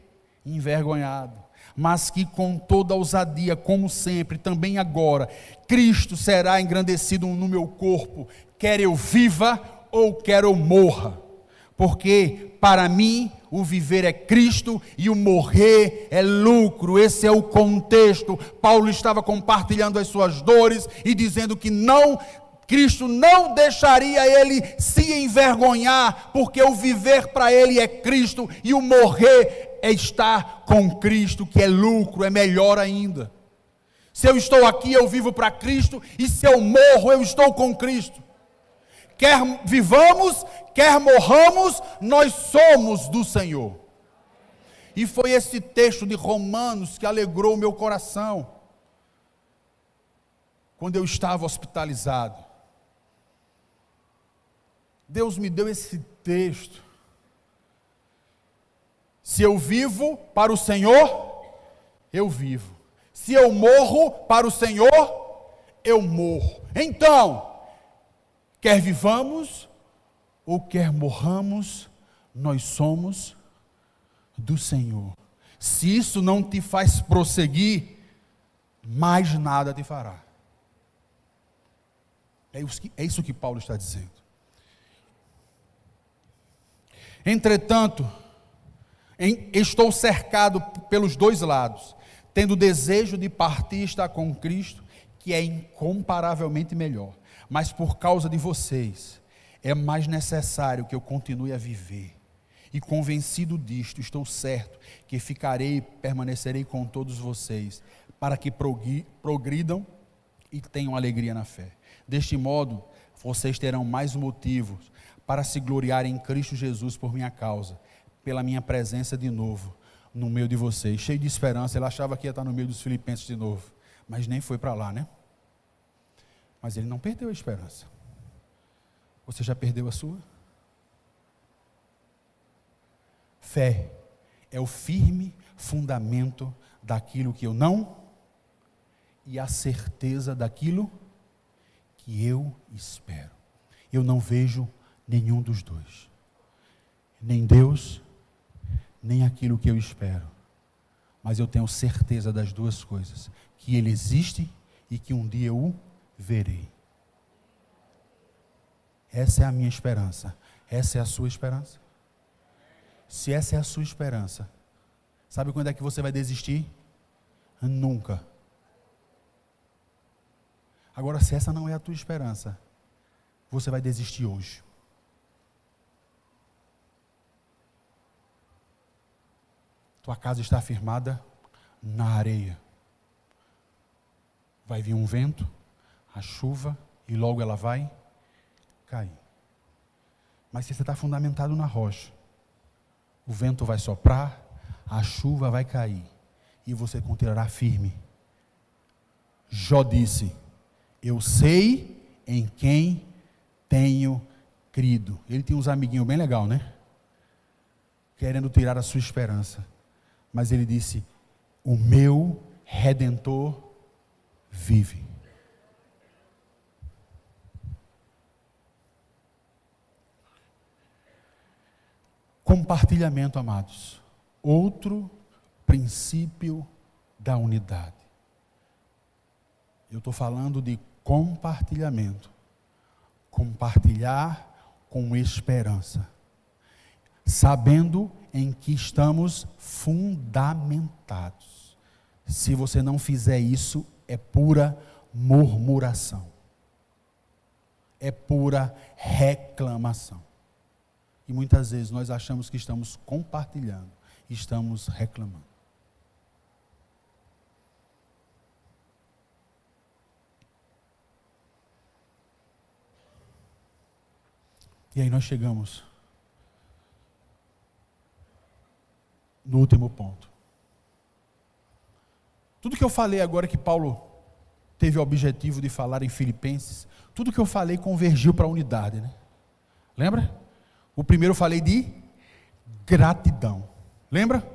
envergonhado, mas que com toda ousadia, como sempre, também agora, Cristo será engrandecido no meu corpo, quer eu viva ou quer eu morra, porque para mim o viver é Cristo e o morrer é lucro. Esse é o contexto. Paulo estava compartilhando as suas dores e dizendo que Cristo não deixaria ele se envergonhar, porque o viver para ele é Cristo e o morrer é estar com Cristo, que é lucro, é melhor ainda. Se eu estou aqui, eu vivo para Cristo, e se eu morro, eu estou com Cristo. Quer vivamos, quer morramos, nós somos do Senhor. E foi esse texto de Romanos que alegrou o meu coração, quando eu estava hospitalizado. Deus me deu esse texto. Se eu vivo para o Senhor, eu vivo. Se eu morro para o Senhor, eu morro. Então, quer vivamos ou quer morramos, nós somos do Senhor. Se isso não te faz prosseguir, mais nada te fará. É isso que Paulo está dizendo. Entretanto, estou cercado pelos dois lados, tendo desejo de partir e estar com Cristo, que é incomparavelmente melhor. Mas por causa de vocês, é mais necessário que eu continue a viver. E convencido disto, estou certo que ficarei e permanecerei com todos vocês, para que progridam e tenham alegria na fé. Deste modo, vocês terão mais motivos para se gloriarem em Cristo Jesus por minha causa, pela minha presença de novo no meio de vocês. Cheio de esperança, ele achava que ia estar no meio dos filipenses de novo, mas nem foi para lá, né? Mas ele não perdeu a esperança. Você já perdeu a sua? Fé é o firme fundamento daquilo que eu não, e a certeza daquilo que eu espero. Eu não vejo nenhum dos dois. Nem Deus, nem aquilo que eu espero. Mas eu tenho certeza das duas coisas. Que Ele existe e que um dia eu o verei. Essa é a minha esperança. Essa é a sua esperança? Se essa é a sua esperança, sabe quando é que você vai desistir? Nunca. Agora, se essa não é a tua esperança, você vai desistir hoje. Tua casa está firmada na areia. Vai vir um vento, a chuva, e logo ela vai cair. Mas se você está fundamentado na rocha, o vento vai soprar, a chuva vai cair, e você continuará firme. Jó disse: eu sei em quem tenho crido. Ele tinha uns amiguinhos bem legal, né? Querendo tirar a sua esperança. Mas ele disse: o meu Redentor vive. Compartilhamento, amados. Outro princípio da unidade. Eu estou falando de compartilhamento. Compartilhar com esperança. Sabendo em que estamos fundamentados. Se você não fizer isso, é pura murmuração. É pura reclamação. E muitas vezes nós achamos que estamos compartilhando, estamos reclamando. E aí nós chegamos no último ponto. Tudo que eu falei agora que Paulo teve o objetivo de falar em Filipenses, tudo que eu falei convergiu para a unidade, né? Lembra? O primeiro eu falei de gratidão. Lembra?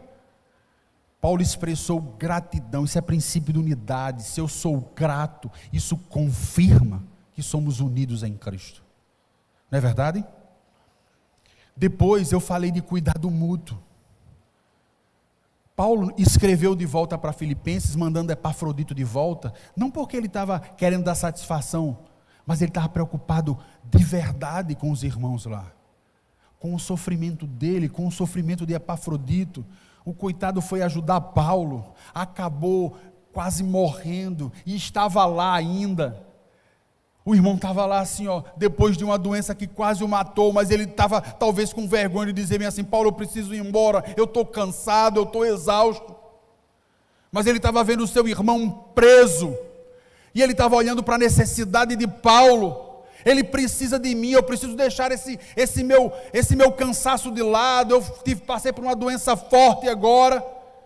Paulo expressou gratidão, isso é princípio de unidade. Se eu sou grato, isso confirma que somos unidos em Cristo. Não é verdade? Depois eu falei de cuidado mútuo. Paulo escreveu de volta para Filipenses, mandando Epafrodito de volta, não porque ele estava querendo dar satisfação, mas ele estava preocupado de verdade com os irmãos lá. Com o sofrimento dele, com o sofrimento de Epafrodito. O coitado foi ajudar Paulo, acabou quase morrendo, e estava lá ainda. O irmão estava lá assim, ó, depois de uma doença que quase o matou, mas ele estava talvez com vergonha de dizer assim: Paulo, eu preciso ir embora, eu estou cansado, eu estou exausto. Mas ele estava vendo o seu irmão preso, e ele estava olhando para a necessidade de Paulo. Ele precisa de mim, eu preciso deixar esse meu cansaço de lado, eu passei por uma doença forte agora,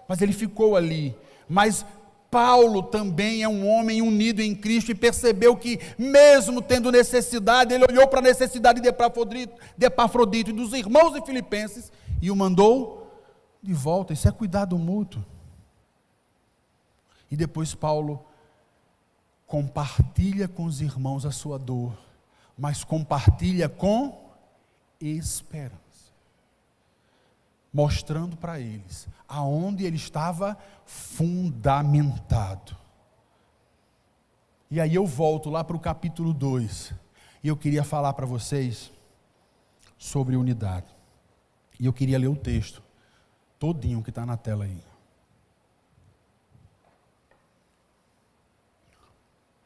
mas ele ficou ali. Mas Paulo também é um homem unido em Cristo e percebeu que mesmo tendo necessidade, ele olhou para a necessidade de Epafrodito e dos irmãos de Filipenses e o mandou de volta. Isso é cuidado mútuo. E depois Paulo compartilha com os irmãos a sua dor, mas compartilha com esperança, mostrando para eles aonde ele estava fundamentado. E aí eu volto lá para o capítulo 2, e eu queria falar para vocês sobre unidade, e eu queria ler o texto todinho que está na tela aí.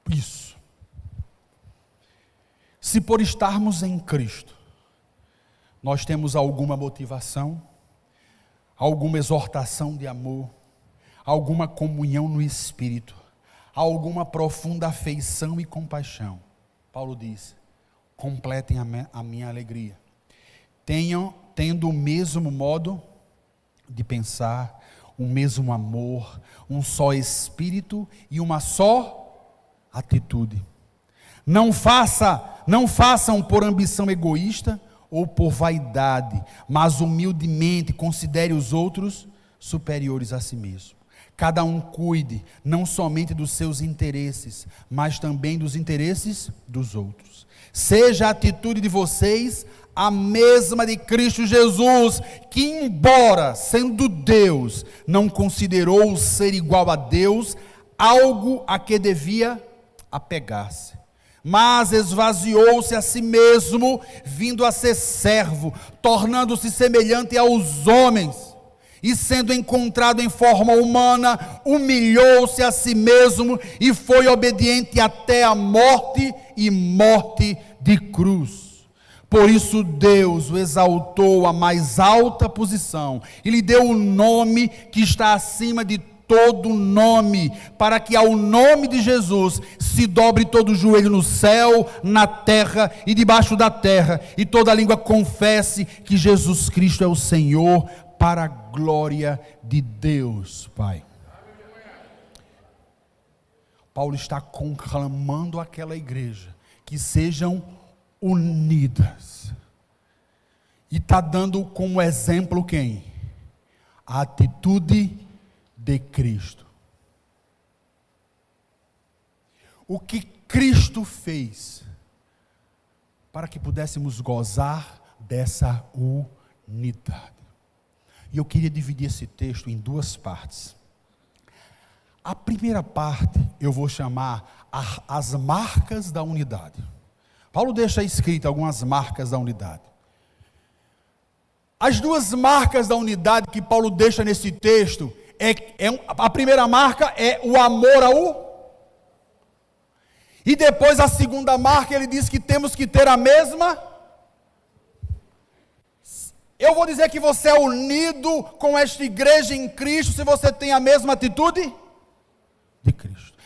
Isso. Se por estarmos em Cristo, nós temos alguma motivação, alguma exortação de amor, alguma comunhão no Espírito, alguma profunda afeição e compaixão, Paulo diz: completem a minha alegria, tendo o mesmo modo de pensar, o mesmo amor, um só Espírito e uma só atitude. Não façam por ambição egoísta ou por vaidade, mas humildemente considere os outros superiores a si mesmo. Cada um cuide não somente dos seus interesses, mas também dos interesses dos outros. Seja a atitude de vocês a mesma de Cristo Jesus, que embora sendo Deus, não considerou o ser igual a Deus algo a que devia apegar-se, mas esvaziou-se a si mesmo, vindo a ser servo, tornando-se semelhante aos homens, e sendo encontrado em forma humana, humilhou-se a si mesmo, e foi obediente até a morte, e morte de cruz. Por isso Deus o exaltou à mais alta posição, e lhe deu o nome que está acima de todo nome, para que ao nome de Jesus se dobre todo o joelho no céu, na terra e debaixo da terra, e toda língua confesse que Jesus Cristo é o Senhor, para a glória de Deus Pai. Paulo está conclamando àquela igreja que sejam unidas, e está dando como exemplo quem? A atitude de Cristo. o que Cristo fez para que pudéssemos gozar dessa unidade. E eu queria dividir esse texto em duas partes. A primeira parte eu vou chamar as marcas da unidade. Paulo deixa escrito algumas marcas da unidade. As duas marcas da unidade que Paulo deixa nesse texto, a primeira marca é o amor ao. E depois a segunda marca, ele diz que temos que ter a mesma. Eu vou dizer que você é unido com esta igreja em Cristo, se você tem a mesma atitude de Cristo.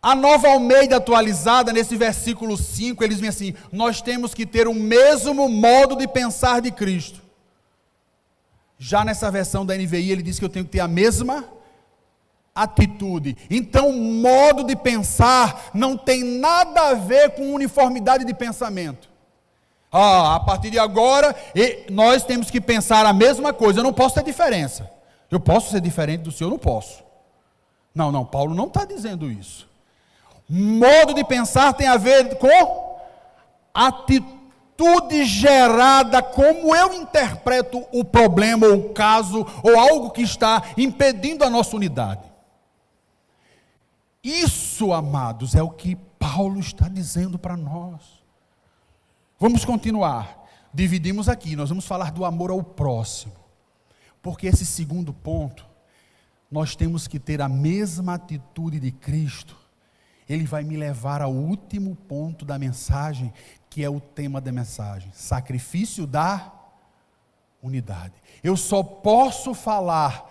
A Nova Almeida atualizada, nesse versículo 5, eles dizem assim: nós temos que ter o mesmo modo de pensar de Cristo. Já nessa versão da NVI, ele diz que eu tenho que ter a mesma atitude. Então, modo de pensar não tem nada a ver com uniformidade de pensamento. A partir de agora, nós temos que pensar a mesma coisa. Eu não posso ter diferença. Eu posso ser diferente do senhor? Não posso. Não, Paulo não está dizendo isso. Modo de pensar tem a ver com atitude gerada, como eu interpreto o problema, ou o caso, ou algo que está impedindo a nossa unidade. Isso, amados, é o que Paulo está dizendo para nós. Vamos continuar. Dividimos aqui, nós vamos falar do amor ao próximo. Porque esse segundo ponto, nós temos que ter a mesma atitude de Cristo. Ele vai me levar ao último ponto da mensagem, que é o tema da mensagem: sacrifício da unidade. Eu só posso falar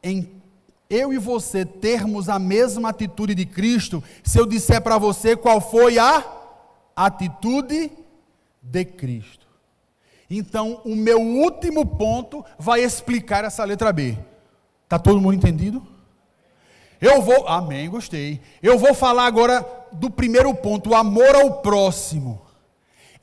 em eu e você termos a mesma atitude de Cristo, se eu disser para você qual foi a atitude de Cristo. Então, o meu último ponto vai explicar essa letra B. Está todo mundo entendido? Amém, gostei. Eu vou falar agora do primeiro ponto, o amor ao próximo.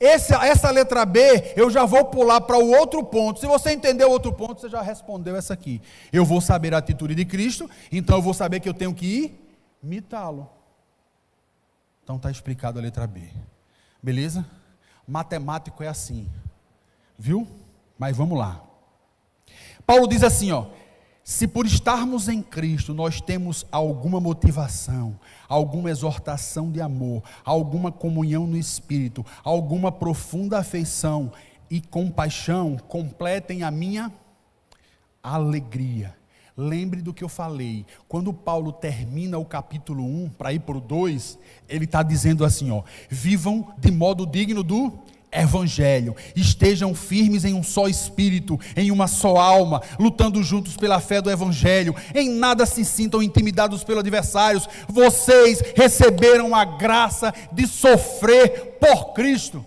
Essa letra B, eu já vou pular para o outro ponto. Se você entendeu o outro ponto, você já respondeu essa aqui. Eu vou saber a atitude de Cristo, então eu vou saber que eu tenho que imitá-lo. Então está explicado a letra B. Beleza? Matemático é assim. Viu? Mas vamos lá. Paulo diz assim, se por estarmos em Cristo nós temos alguma motivação, alguma exortação de amor, alguma comunhão no Espírito, alguma profunda afeição e compaixão, completem a minha alegria. Lembre do que eu falei, quando Paulo termina o capítulo 1, para ir para o 2, ele está dizendo assim, vivam de modo digno do Evangelho, estejam firmes em um só espírito, em uma só alma, lutando juntos pela fé do Evangelho, em nada se sintam intimidados pelos adversários, vocês receberam a graça de sofrer por Cristo.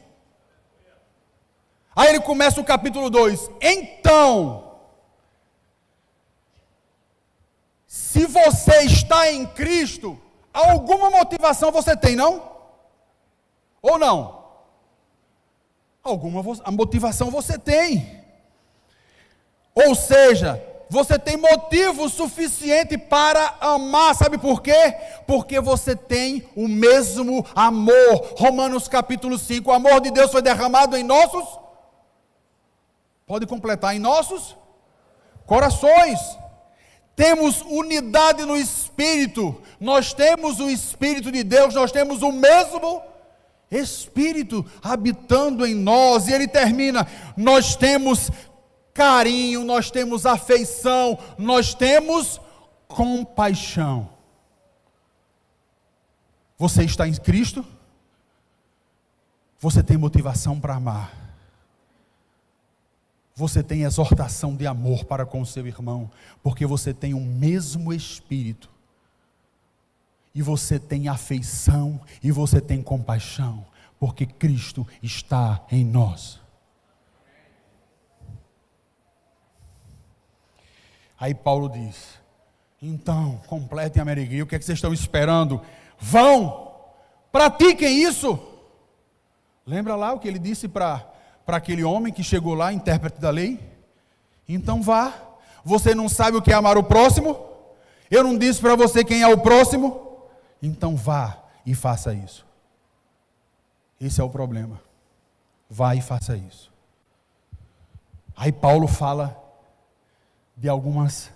Aí ele começa o capítulo 2, então, se você está em Cristo, alguma motivação você tem, não? Ou não? Alguma motivação você tem. Ou seja, você tem motivo suficiente para amar, sabe por quê? Porque você tem o mesmo amor. Romanos capítulo 5, o amor de Deus foi derramado em nossos, pode completar, em nossos corações. Temos unidade no Espírito, nós temos o Espírito de Deus, nós temos o mesmo Espírito habitando em nós. E ele termina: nós temos carinho, nós temos afeição, nós temos compaixão. Você está em Cristo? Você tem motivação para amar. Você tem exortação de amor para com o seu irmão, porque você tem o mesmo Espírito. E você tem afeição, e você tem compaixão, porque Cristo está em nós. Aí Paulo diz: então, completem a alegria, o que é que vocês estão esperando? Vão, pratiquem isso. Lembra lá o que ele disse para aquele homem que chegou lá, intérprete da lei? Então vá. Você não sabe o que é amar o próximo? Eu não disse para você quem é o próximo? Então vá e faça isso. Esse é o problema. Vá e faça isso. Aí Paulo fala de algumas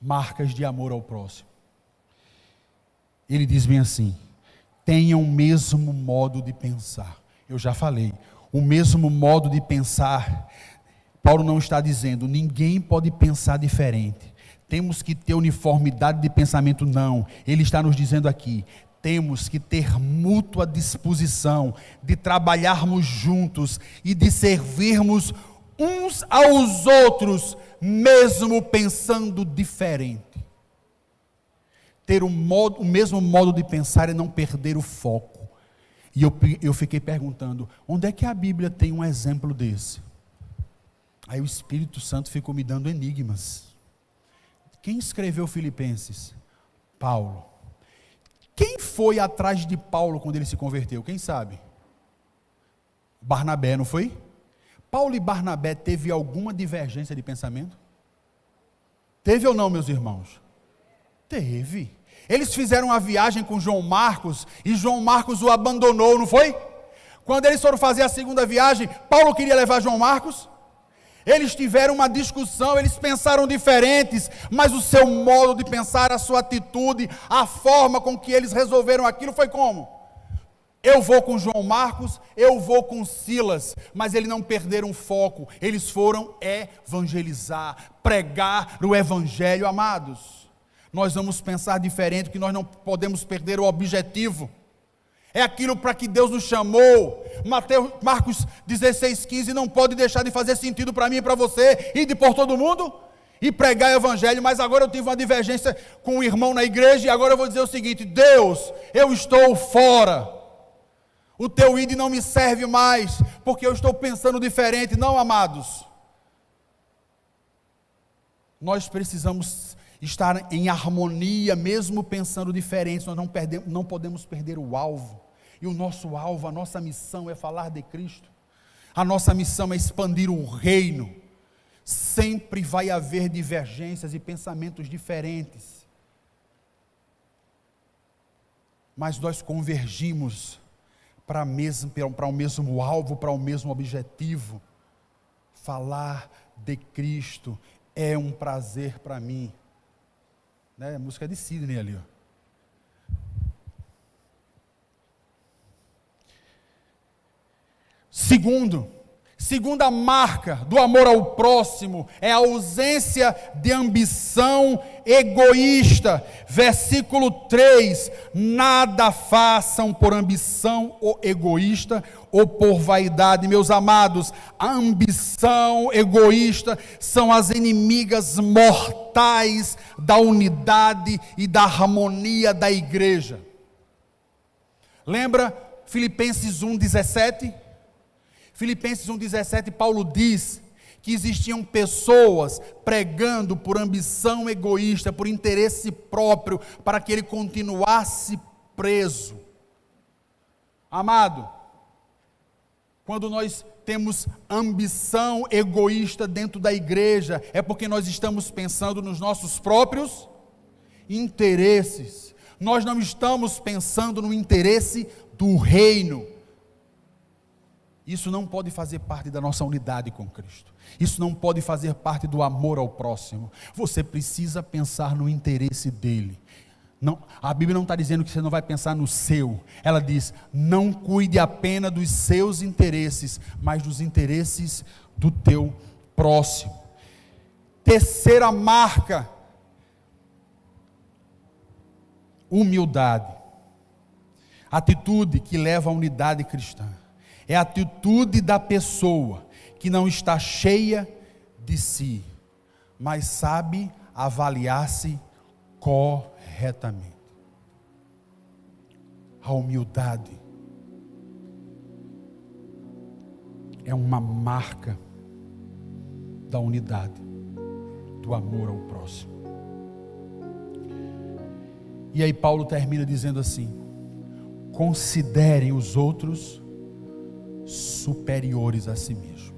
marcas de amor ao próximo. Ele diz bem assim: tenham o mesmo modo de pensar. Eu já falei, o mesmo modo de pensar. Paulo não está dizendo, ninguém pode pensar diferente. Temos que ter uniformidade de pensamento, não. Ele está nos dizendo aqui, temos que ter mútua disposição de trabalharmos juntos e de servirmos uns aos outros, mesmo pensando diferente. Ter o mesmo modo de pensar e não perder o foco. E eu fiquei perguntando, onde é que a Bíblia tem um exemplo desse? Aí o Espírito Santo ficou me dando enigmas. Quem escreveu Filipenses? Paulo. Quem foi atrás de Paulo quando ele se converteu? Quem sabe? Barnabé, não foi? Paulo e Barnabé teve alguma divergência de pensamento? Teve ou não, meus irmãos? Teve. Eles fizeram uma viagem com João Marcos e João Marcos o abandonou, não foi? Quando eles foram fazer a segunda viagem, Paulo queria levar João Marcos. Eles tiveram uma discussão, eles pensaram diferentes, mas o seu modo de pensar, a sua atitude, a forma com que eles resolveram aquilo foi como? Eu vou com João Marcos, eu vou com Silas, mas eles não perderam o foco, eles foram evangelizar, pregar o evangelho, amados. Nós vamos pensar diferente, porque nós não podemos perder o objetivo. É aquilo para que Deus nos chamou. Marcos 16:15 não pode deixar de fazer sentido para mim e para você, ir por todo mundo e pregar o evangelho. Mas agora eu tive uma divergência com um irmão na igreja e agora eu vou dizer o seguinte: Deus, eu estou fora, o teu ID não me serve mais, porque eu estou pensando diferente. Não, amados, nós precisamos estar em harmonia, mesmo pensando diferente. Nós não podemos perder o alvo. E o nosso alvo, a nossa missão é falar de Cristo. A nossa missão é expandir o reino. Sempre vai haver divergências e pensamentos diferentes. Mas nós convergimos para o mesmo alvo, para o mesmo objetivo. Falar de Cristo é um prazer para mim. Né? A música de Sidney ali, ó. Segunda marca do amor ao próximo é a ausência de ambição egoísta. Versículo 3: nada façam por ambição ou egoísta ou por vaidade. Meus amados, a ambição egoísta são as inimigas mortais da unidade e da harmonia da igreja. Lembra Filipenses 1:17? Filipenses 1:17, Paulo diz que existiam pessoas pregando por ambição egoísta, por interesse próprio, para que ele continuasse preso. Amado, quando nós temos ambição egoísta dentro da igreja, é porque nós estamos pensando nos nossos próprios interesses. Nós não estamos pensando no interesse do reino. Isso não pode fazer parte da nossa unidade com Cristo. Isso não pode fazer parte do amor ao próximo. Você precisa pensar no interesse dele. Não, a Bíblia não está dizendo que você não vai pensar no seu. Ela diz, não cuide apenas dos seus interesses, mas dos interesses do teu próximo. Terceira marca, humildade. Atitude que leva à unidade cristã. É a atitude da pessoa que não está cheia de si, mas sabe avaliar-se corretamente. A humildade é uma marca da unidade, do amor ao próximo. E aí Paulo termina dizendo assim: considerem os outros superiores a si mesmo.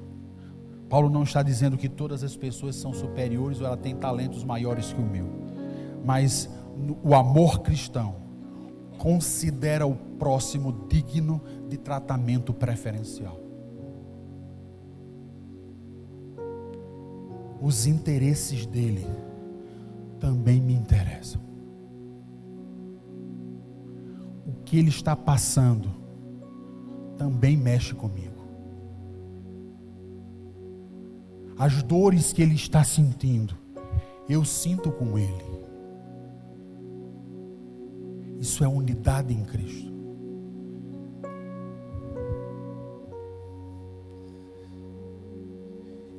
Paulo não está dizendo que todas as pessoas são superiores ou ela tem talentos maiores que o meu, mas o amor cristão, considera o próximo digno de tratamento preferencial. Os interesses dele também me interessam. O que ele está passando também mexe comigo. As dores que ele está sentindo, eu sinto com ele. Isso é unidade em Cristo.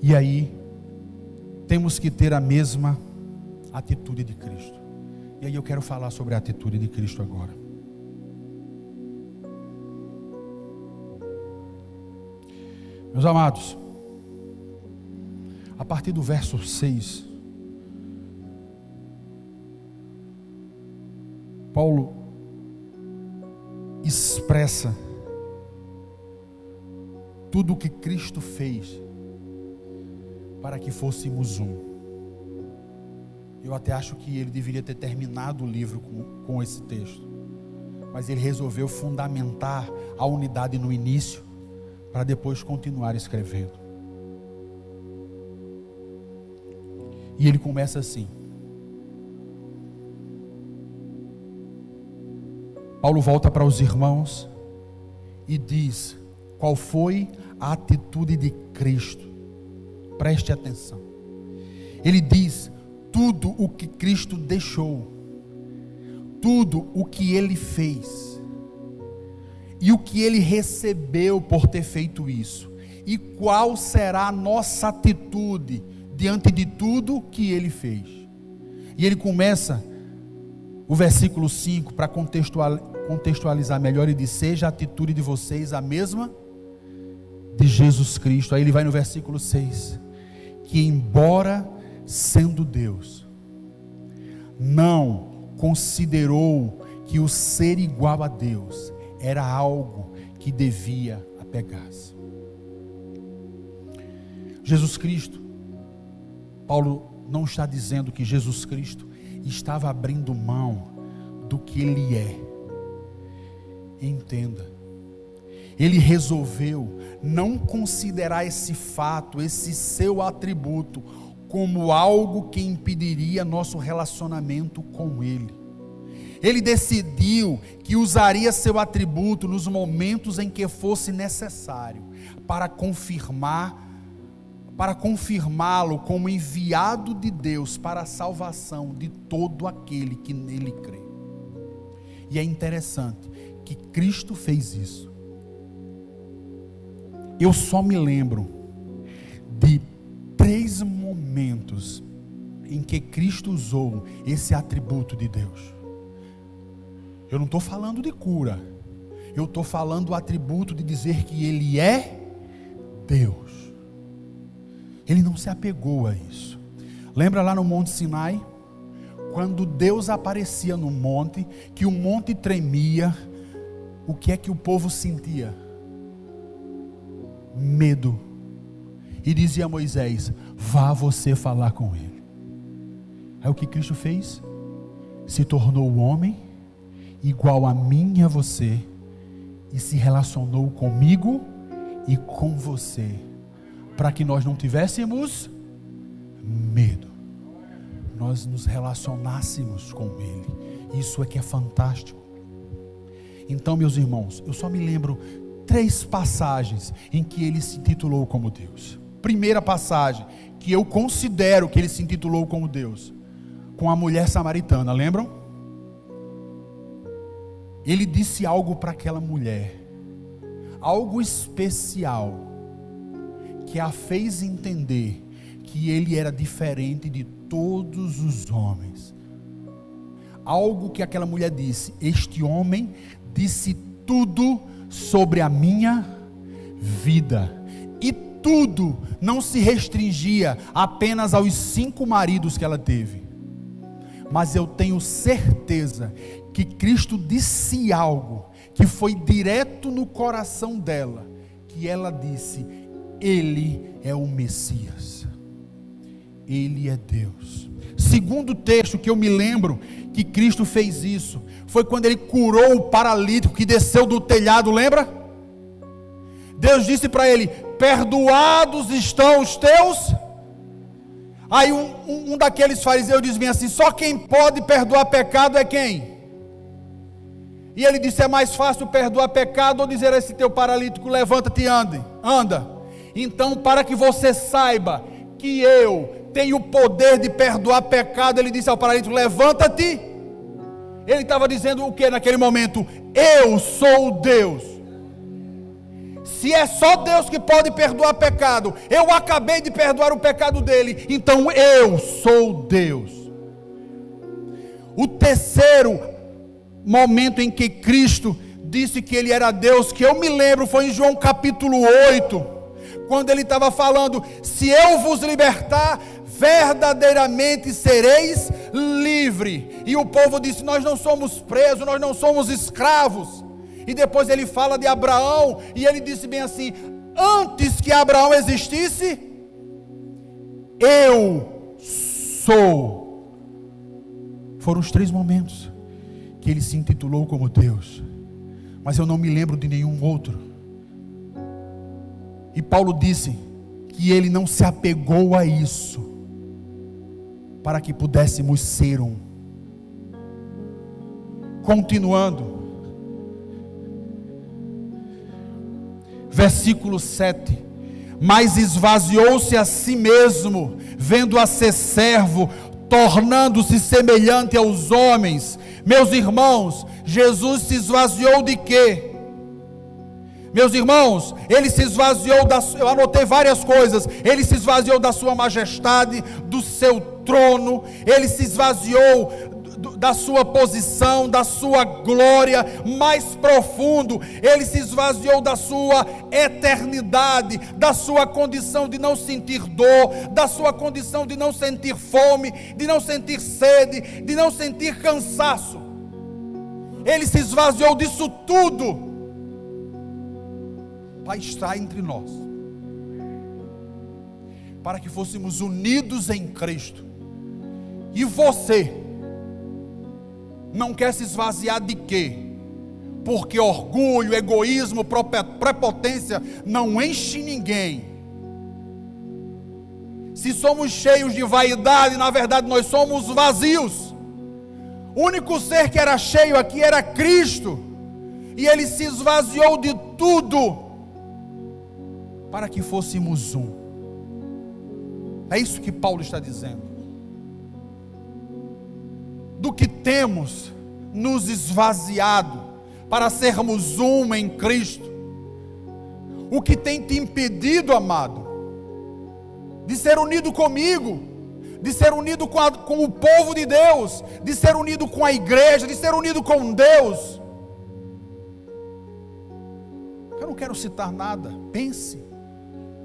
E aí, temos que ter a mesma atitude de Cristo. E aí eu quero falar sobre a atitude de Cristo agora. Meus amados, a partir do verso 6, Paulo expressa tudo o que Cristo fez para que fôssemos um. Eu até acho que ele deveria ter terminado o livro com esse texto, mas ele resolveu fundamentar a unidade no início, para depois continuar escrevendo. E ele começa assim: Paulo volta para os irmãos e diz qual foi a atitude de Cristo. Preste atenção. Ele diz tudo o que Cristo deixou, tudo o que ele fez, e o que ele recebeu por ter feito isso, e qual será a nossa atitude diante de tudo que ele fez. E ele começa o versículo 5 para contextualizar melhor e diz: seja a atitude de vocês a mesma de Jesus Cristo. Aí ele vai no versículo 6, que embora sendo Deus, não considerou que o ser igual a Deus era algo que devia apegar-se. Jesus Cristo, Paulo não está dizendo que Jesus Cristo estava abrindo mão do que ele é. Entenda, ele resolveu não considerar esse fato, esse seu atributo, como algo que impediria nosso relacionamento com ele. Ele decidiu que usaria seu atributo nos momentos em que fosse necessário, para confirmá-lo como enviado de Deus para a salvação de todo aquele que nele crê. E é interessante que Cristo fez isso. Eu só me lembro de 3 momentos em que Cristo usou esse atributo de Deus. Eu não estou falando de cura, eu estou falando do atributo de dizer que ele é Deus. Ele não se apegou a isso. Lembra lá no Monte Sinai, quando Deus aparecia no monte, que o monte tremia, o que é que o povo sentia? Medo. E dizia a Moisés: vá você falar com ele. Aí o que Cristo fez? Se tornou homem, igual a mim e a você, e se relacionou comigo e com você, para que nós não tivéssemos medo, nós nos relacionássemos com ele. Isso é que é fantástico. Então, meus irmãos, eu só me lembro 3 passagens em que ele se intitulou como Deus. Primeira passagem, que eu considero que ele se intitulou como Deus, com a mulher samaritana, lembram? Ele disse algo para aquela mulher, algo especial, que a fez entender que ele era diferente de todos os homens. Algo que aquela mulher disse: este homem disse tudo sobre a minha vida, e tudo não se restringia apenas aos 5 maridos que ela teve, mas eu tenho certeza que Cristo disse algo que foi direto no coração dela, que ela disse: ele é o Messias, ele é Deus. segundo texto que eu me lembro que Cristo fez isso, foi quando ele curou o paralítico que desceu do telhado, lembra? Deus disse para ele: perdoados estão os teus. Aí um daqueles fariseus disse bem assim: só quem pode perdoar pecado é quem? E ele disse: é mais fácil perdoar pecado ou dizer a esse teu paralítico: levanta-te e anda. Então, para que você saiba que eu tenho o poder de perdoar pecado, ele disse ao paralítico: levanta-te. Ele estava dizendo o que naquele momento? Eu sou Deus. Se é só Deus que pode perdoar pecado, eu acabei de perdoar o pecado dele, então eu sou Deus. O terceiro momento em que Cristo disse que ele era Deus, que eu me lembro, foi em João capítulo 8, quando ele estava falando: se eu vos libertar, verdadeiramente sereis livre. E o povo disse: nós não somos presos, nós não somos escravos. E depois ele fala de Abraão, e ele disse bem assim: antes que Abraão existisse, eu sou. Foram os 3 momentos que ele se intitulou como Deus, mas eu não me lembro de nenhum outro. E Paulo disse que ele não se apegou a isso para que pudéssemos ser um. Continuando, versículo 7: mas esvaziou-se a si mesmo, vendo a ser servo, tornando-se semelhante aos homens. Meus irmãos, Jesus se esvaziou de quê? Meus irmãos, ele se esvaziou eu anotei várias coisas. Ele se esvaziou da sua majestade, do seu trono. Ele se esvaziou da sua posição, da sua glória. Mais profundo, ele se esvaziou da sua eternidade, da sua condição de não sentir dor, da sua condição de não sentir fome, de não sentir sede, de não sentir cansaço. Ele se esvaziou disso tudo para estar entre nós, para que fôssemos unidos em Cristo. E você não quer se esvaziar de quê? Porque orgulho, egoísmo, prepotência não enche ninguém. Se somos cheios de vaidade, na verdade nós somos vazios. O único ser que era cheio aqui era Cristo, e ele se esvaziou de tudo para que fôssemos um. É isso que Paulo está dizendo. Do que temos nos esvaziado para sermos um em Cristo. O que tem te impedido, amado, de ser unido comigo, de ser unido com o povo de Deus, de ser unido com a igreja, de ser unido com Deus? Eu não quero citar nada. Pense,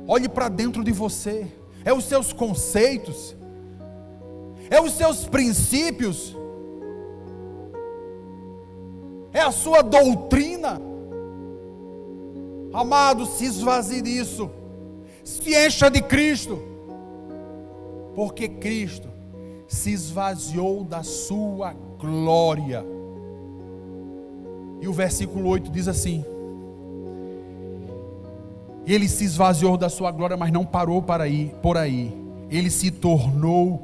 olhe para dentro de você. É os seus conceitos, é os seus princípios, é a sua doutrina. Amado, se esvazie disso, se encha de Cristo, porque Cristo se esvaziou da sua glória. E o versículo 8 diz assim: ele se esvaziou da sua glória, mas não parou por aí. Ele se tornou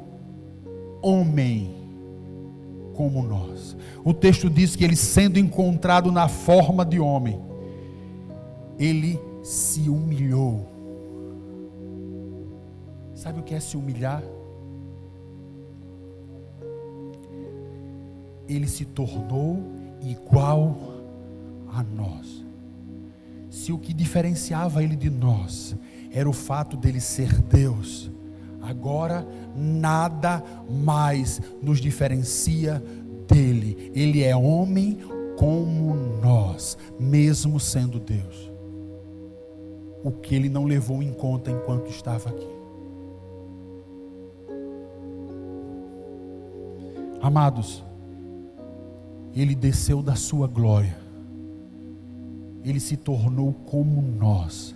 homem como nós. O texto diz que ele, sendo encontrado na forma de homem, ele se humilhou. Sabe o que é se humilhar? Ele se tornou igual a nós. Se o que diferenciava ele de nós era o fato dele ser Deus, agora nada mais nos diferencia dele. Ele é homem como nós, mesmo sendo Deus. O que ele não levou em conta enquanto estava aqui. Amados, ele desceu da sua glória. Ele se tornou como nós,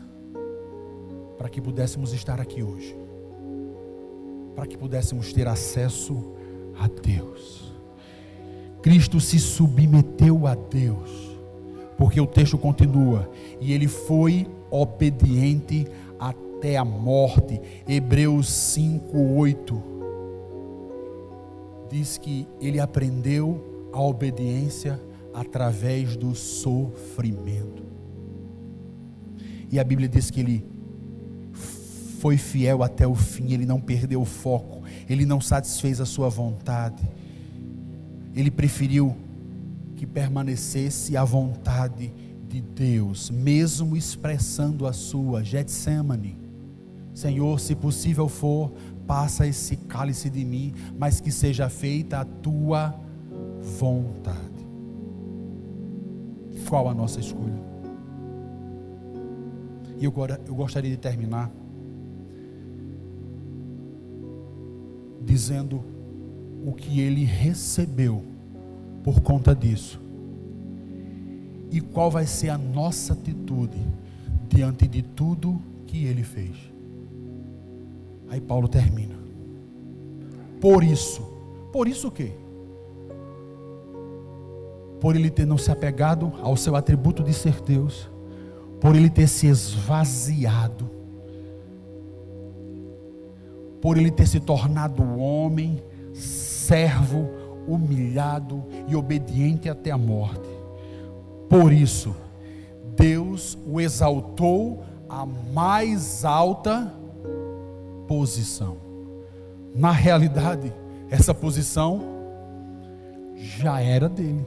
para que pudéssemos estar aqui hoje, para que pudéssemos ter acesso a Deus. Cristo se submeteu a Deus, porque o texto continua, e ele foi obediente até a morte. Hebreus 5:8 diz que ele aprendeu a obediência através do sofrimento. E a Bíblia diz que ele foi fiel até o fim, ele não perdeu o foco, ele não satisfez a sua vontade, ele preferiu que permanecesse a vontade de Deus, mesmo expressando a sua. Getsemane: Senhor, se possível for, passa esse cálice de mim, mas que seja feita a tua vontade. Qual a nossa escolha? E eu gostaria de terminar dizendo o que ele recebeu por conta disso, e qual vai ser a nossa atitude diante de tudo que ele fez. Aí Paulo termina: por isso o quê? Por ele ter não se apegado ao seu atributo de ser Deus, por ele ter se esvaziado, por ele ter se tornado homem, servo, humilhado e obediente até a morte. Por isso, Deus o exaltou à mais alta posição. Na realidade, essa posição já era dele.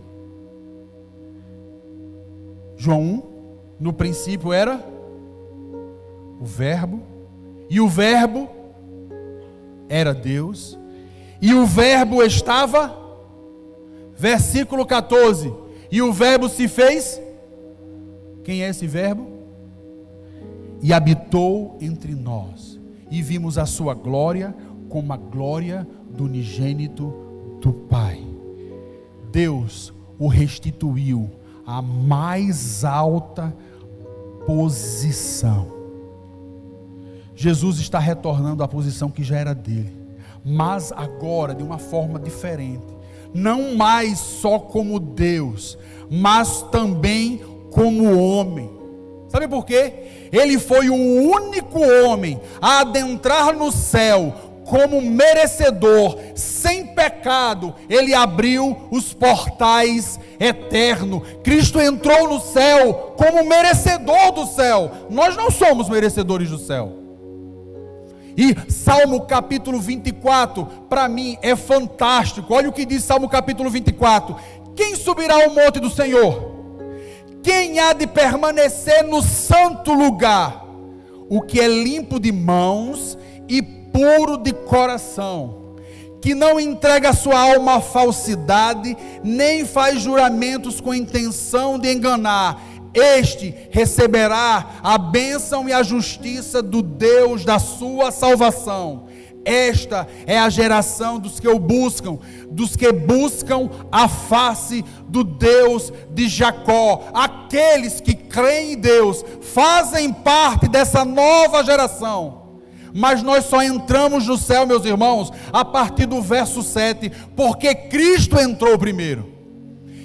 João 1, no princípio era o Verbo, e o Verbo era Deus, e o Verbo estava, versículo 14, e o Verbo se fez. Quem é esse Verbo? E habitou entre nós, e vimos a sua glória, como a glória do unigênito do Pai. Deus o restituiu à mais alta posição. Jesus está retornando à posição que já era dele, mas agora de uma forma diferente, não mais só como Deus, mas também como homem. Sabe por quê? Ele foi o único homem a adentrar no céu como merecedor, sem pecado. Ele abriu os portais eternos. Cristo entrou no céu como merecedor do céu. Nós não somos merecedores do céu. E Salmo capítulo 24, para mim é fantástico. Olha o que diz Salmo capítulo 24: quem subirá ao monte do Senhor? Quem há de permanecer no santo lugar? O que é limpo de mãos e puro de coração, que não entrega a sua alma à falsidade, nem faz juramentos com intenção de enganar. Este receberá a bênção e a justiça do Deus da sua salvação. Esta é a geração dos que o buscam, dos que buscam a face do Deus de Jacó. Aqueles que creem em Deus fazem parte dessa nova geração. Mas nós só entramos no céu, meus irmãos, a partir do verso 7, porque Cristo entrou primeiro.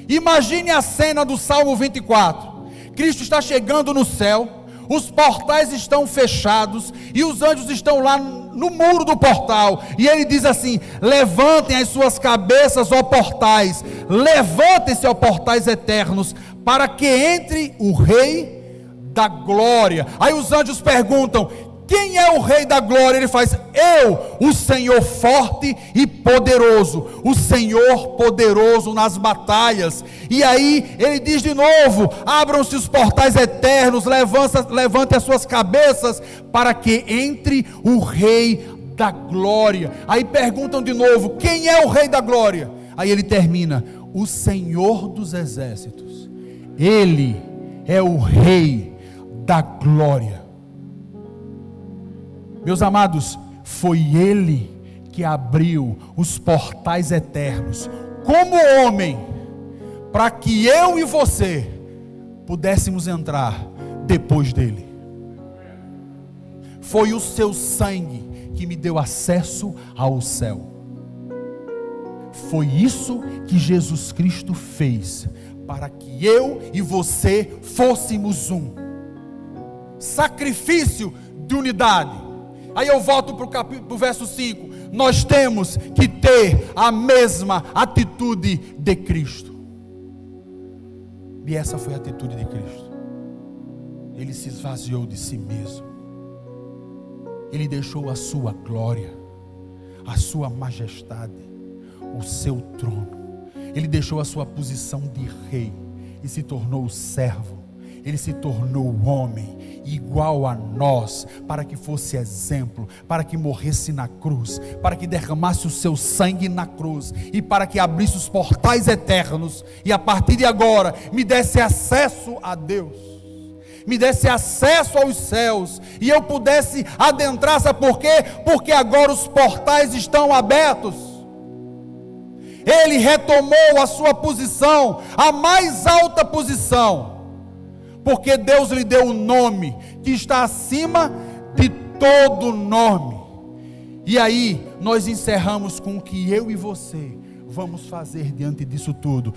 Imagine a cena do Salmo 24. Cristo está chegando no céu, os portais estão fechados, e os anjos estão lá no muro do portal, e ele diz assim: levantem as suas cabeças, ó portais, levantem-se, ó portais eternos, para que entre o Rei da Glória. Aí os anjos perguntam: quem é o Rei da Glória? Ele faz: eu, o Senhor forte e poderoso, o Senhor poderoso nas batalhas. E aí ele diz de novo: abram-se os portais eternos, levante as suas cabeças, para que entre o Rei da Glória. Aí perguntam de novo: quem é o Rei da Glória? Aí ele termina: o Senhor dos Exércitos. Ele é o Rei da Glória. Meus amados, foi Ele que abriu os portais eternos, como homem, para que eu e você pudéssemos entrar depois dele. Foi o seu sangue que me deu acesso ao céu. Foi isso que Jesus Cristo fez, para que eu e você fôssemos um. Sacrifício de unidade. Aí eu volto para o verso 5. Nós temos que ter a mesma atitude de Cristo. E essa foi a atitude de Cristo. Ele se esvaziou de si mesmo. Ele deixou a sua glória, a sua majestade, o seu trono. Ele deixou a sua posição de rei e se tornou servo. Ele se tornou homem, igual a nós, para que fosse exemplo, para que morresse na cruz, para que derramasse o seu sangue na cruz, e para que abrisse os portais eternos, e a partir de agora, me desse acesso a Deus, me desse acesso aos céus, e eu pudesse adentrar. Sabe por quê? Porque agora os portais estão abertos. Ele retomou a sua posição, a mais alta posição, porque Deus lhe deu um nome que está acima de todo nome. E aí nós encerramos com o que eu e você vamos fazer diante disso tudo.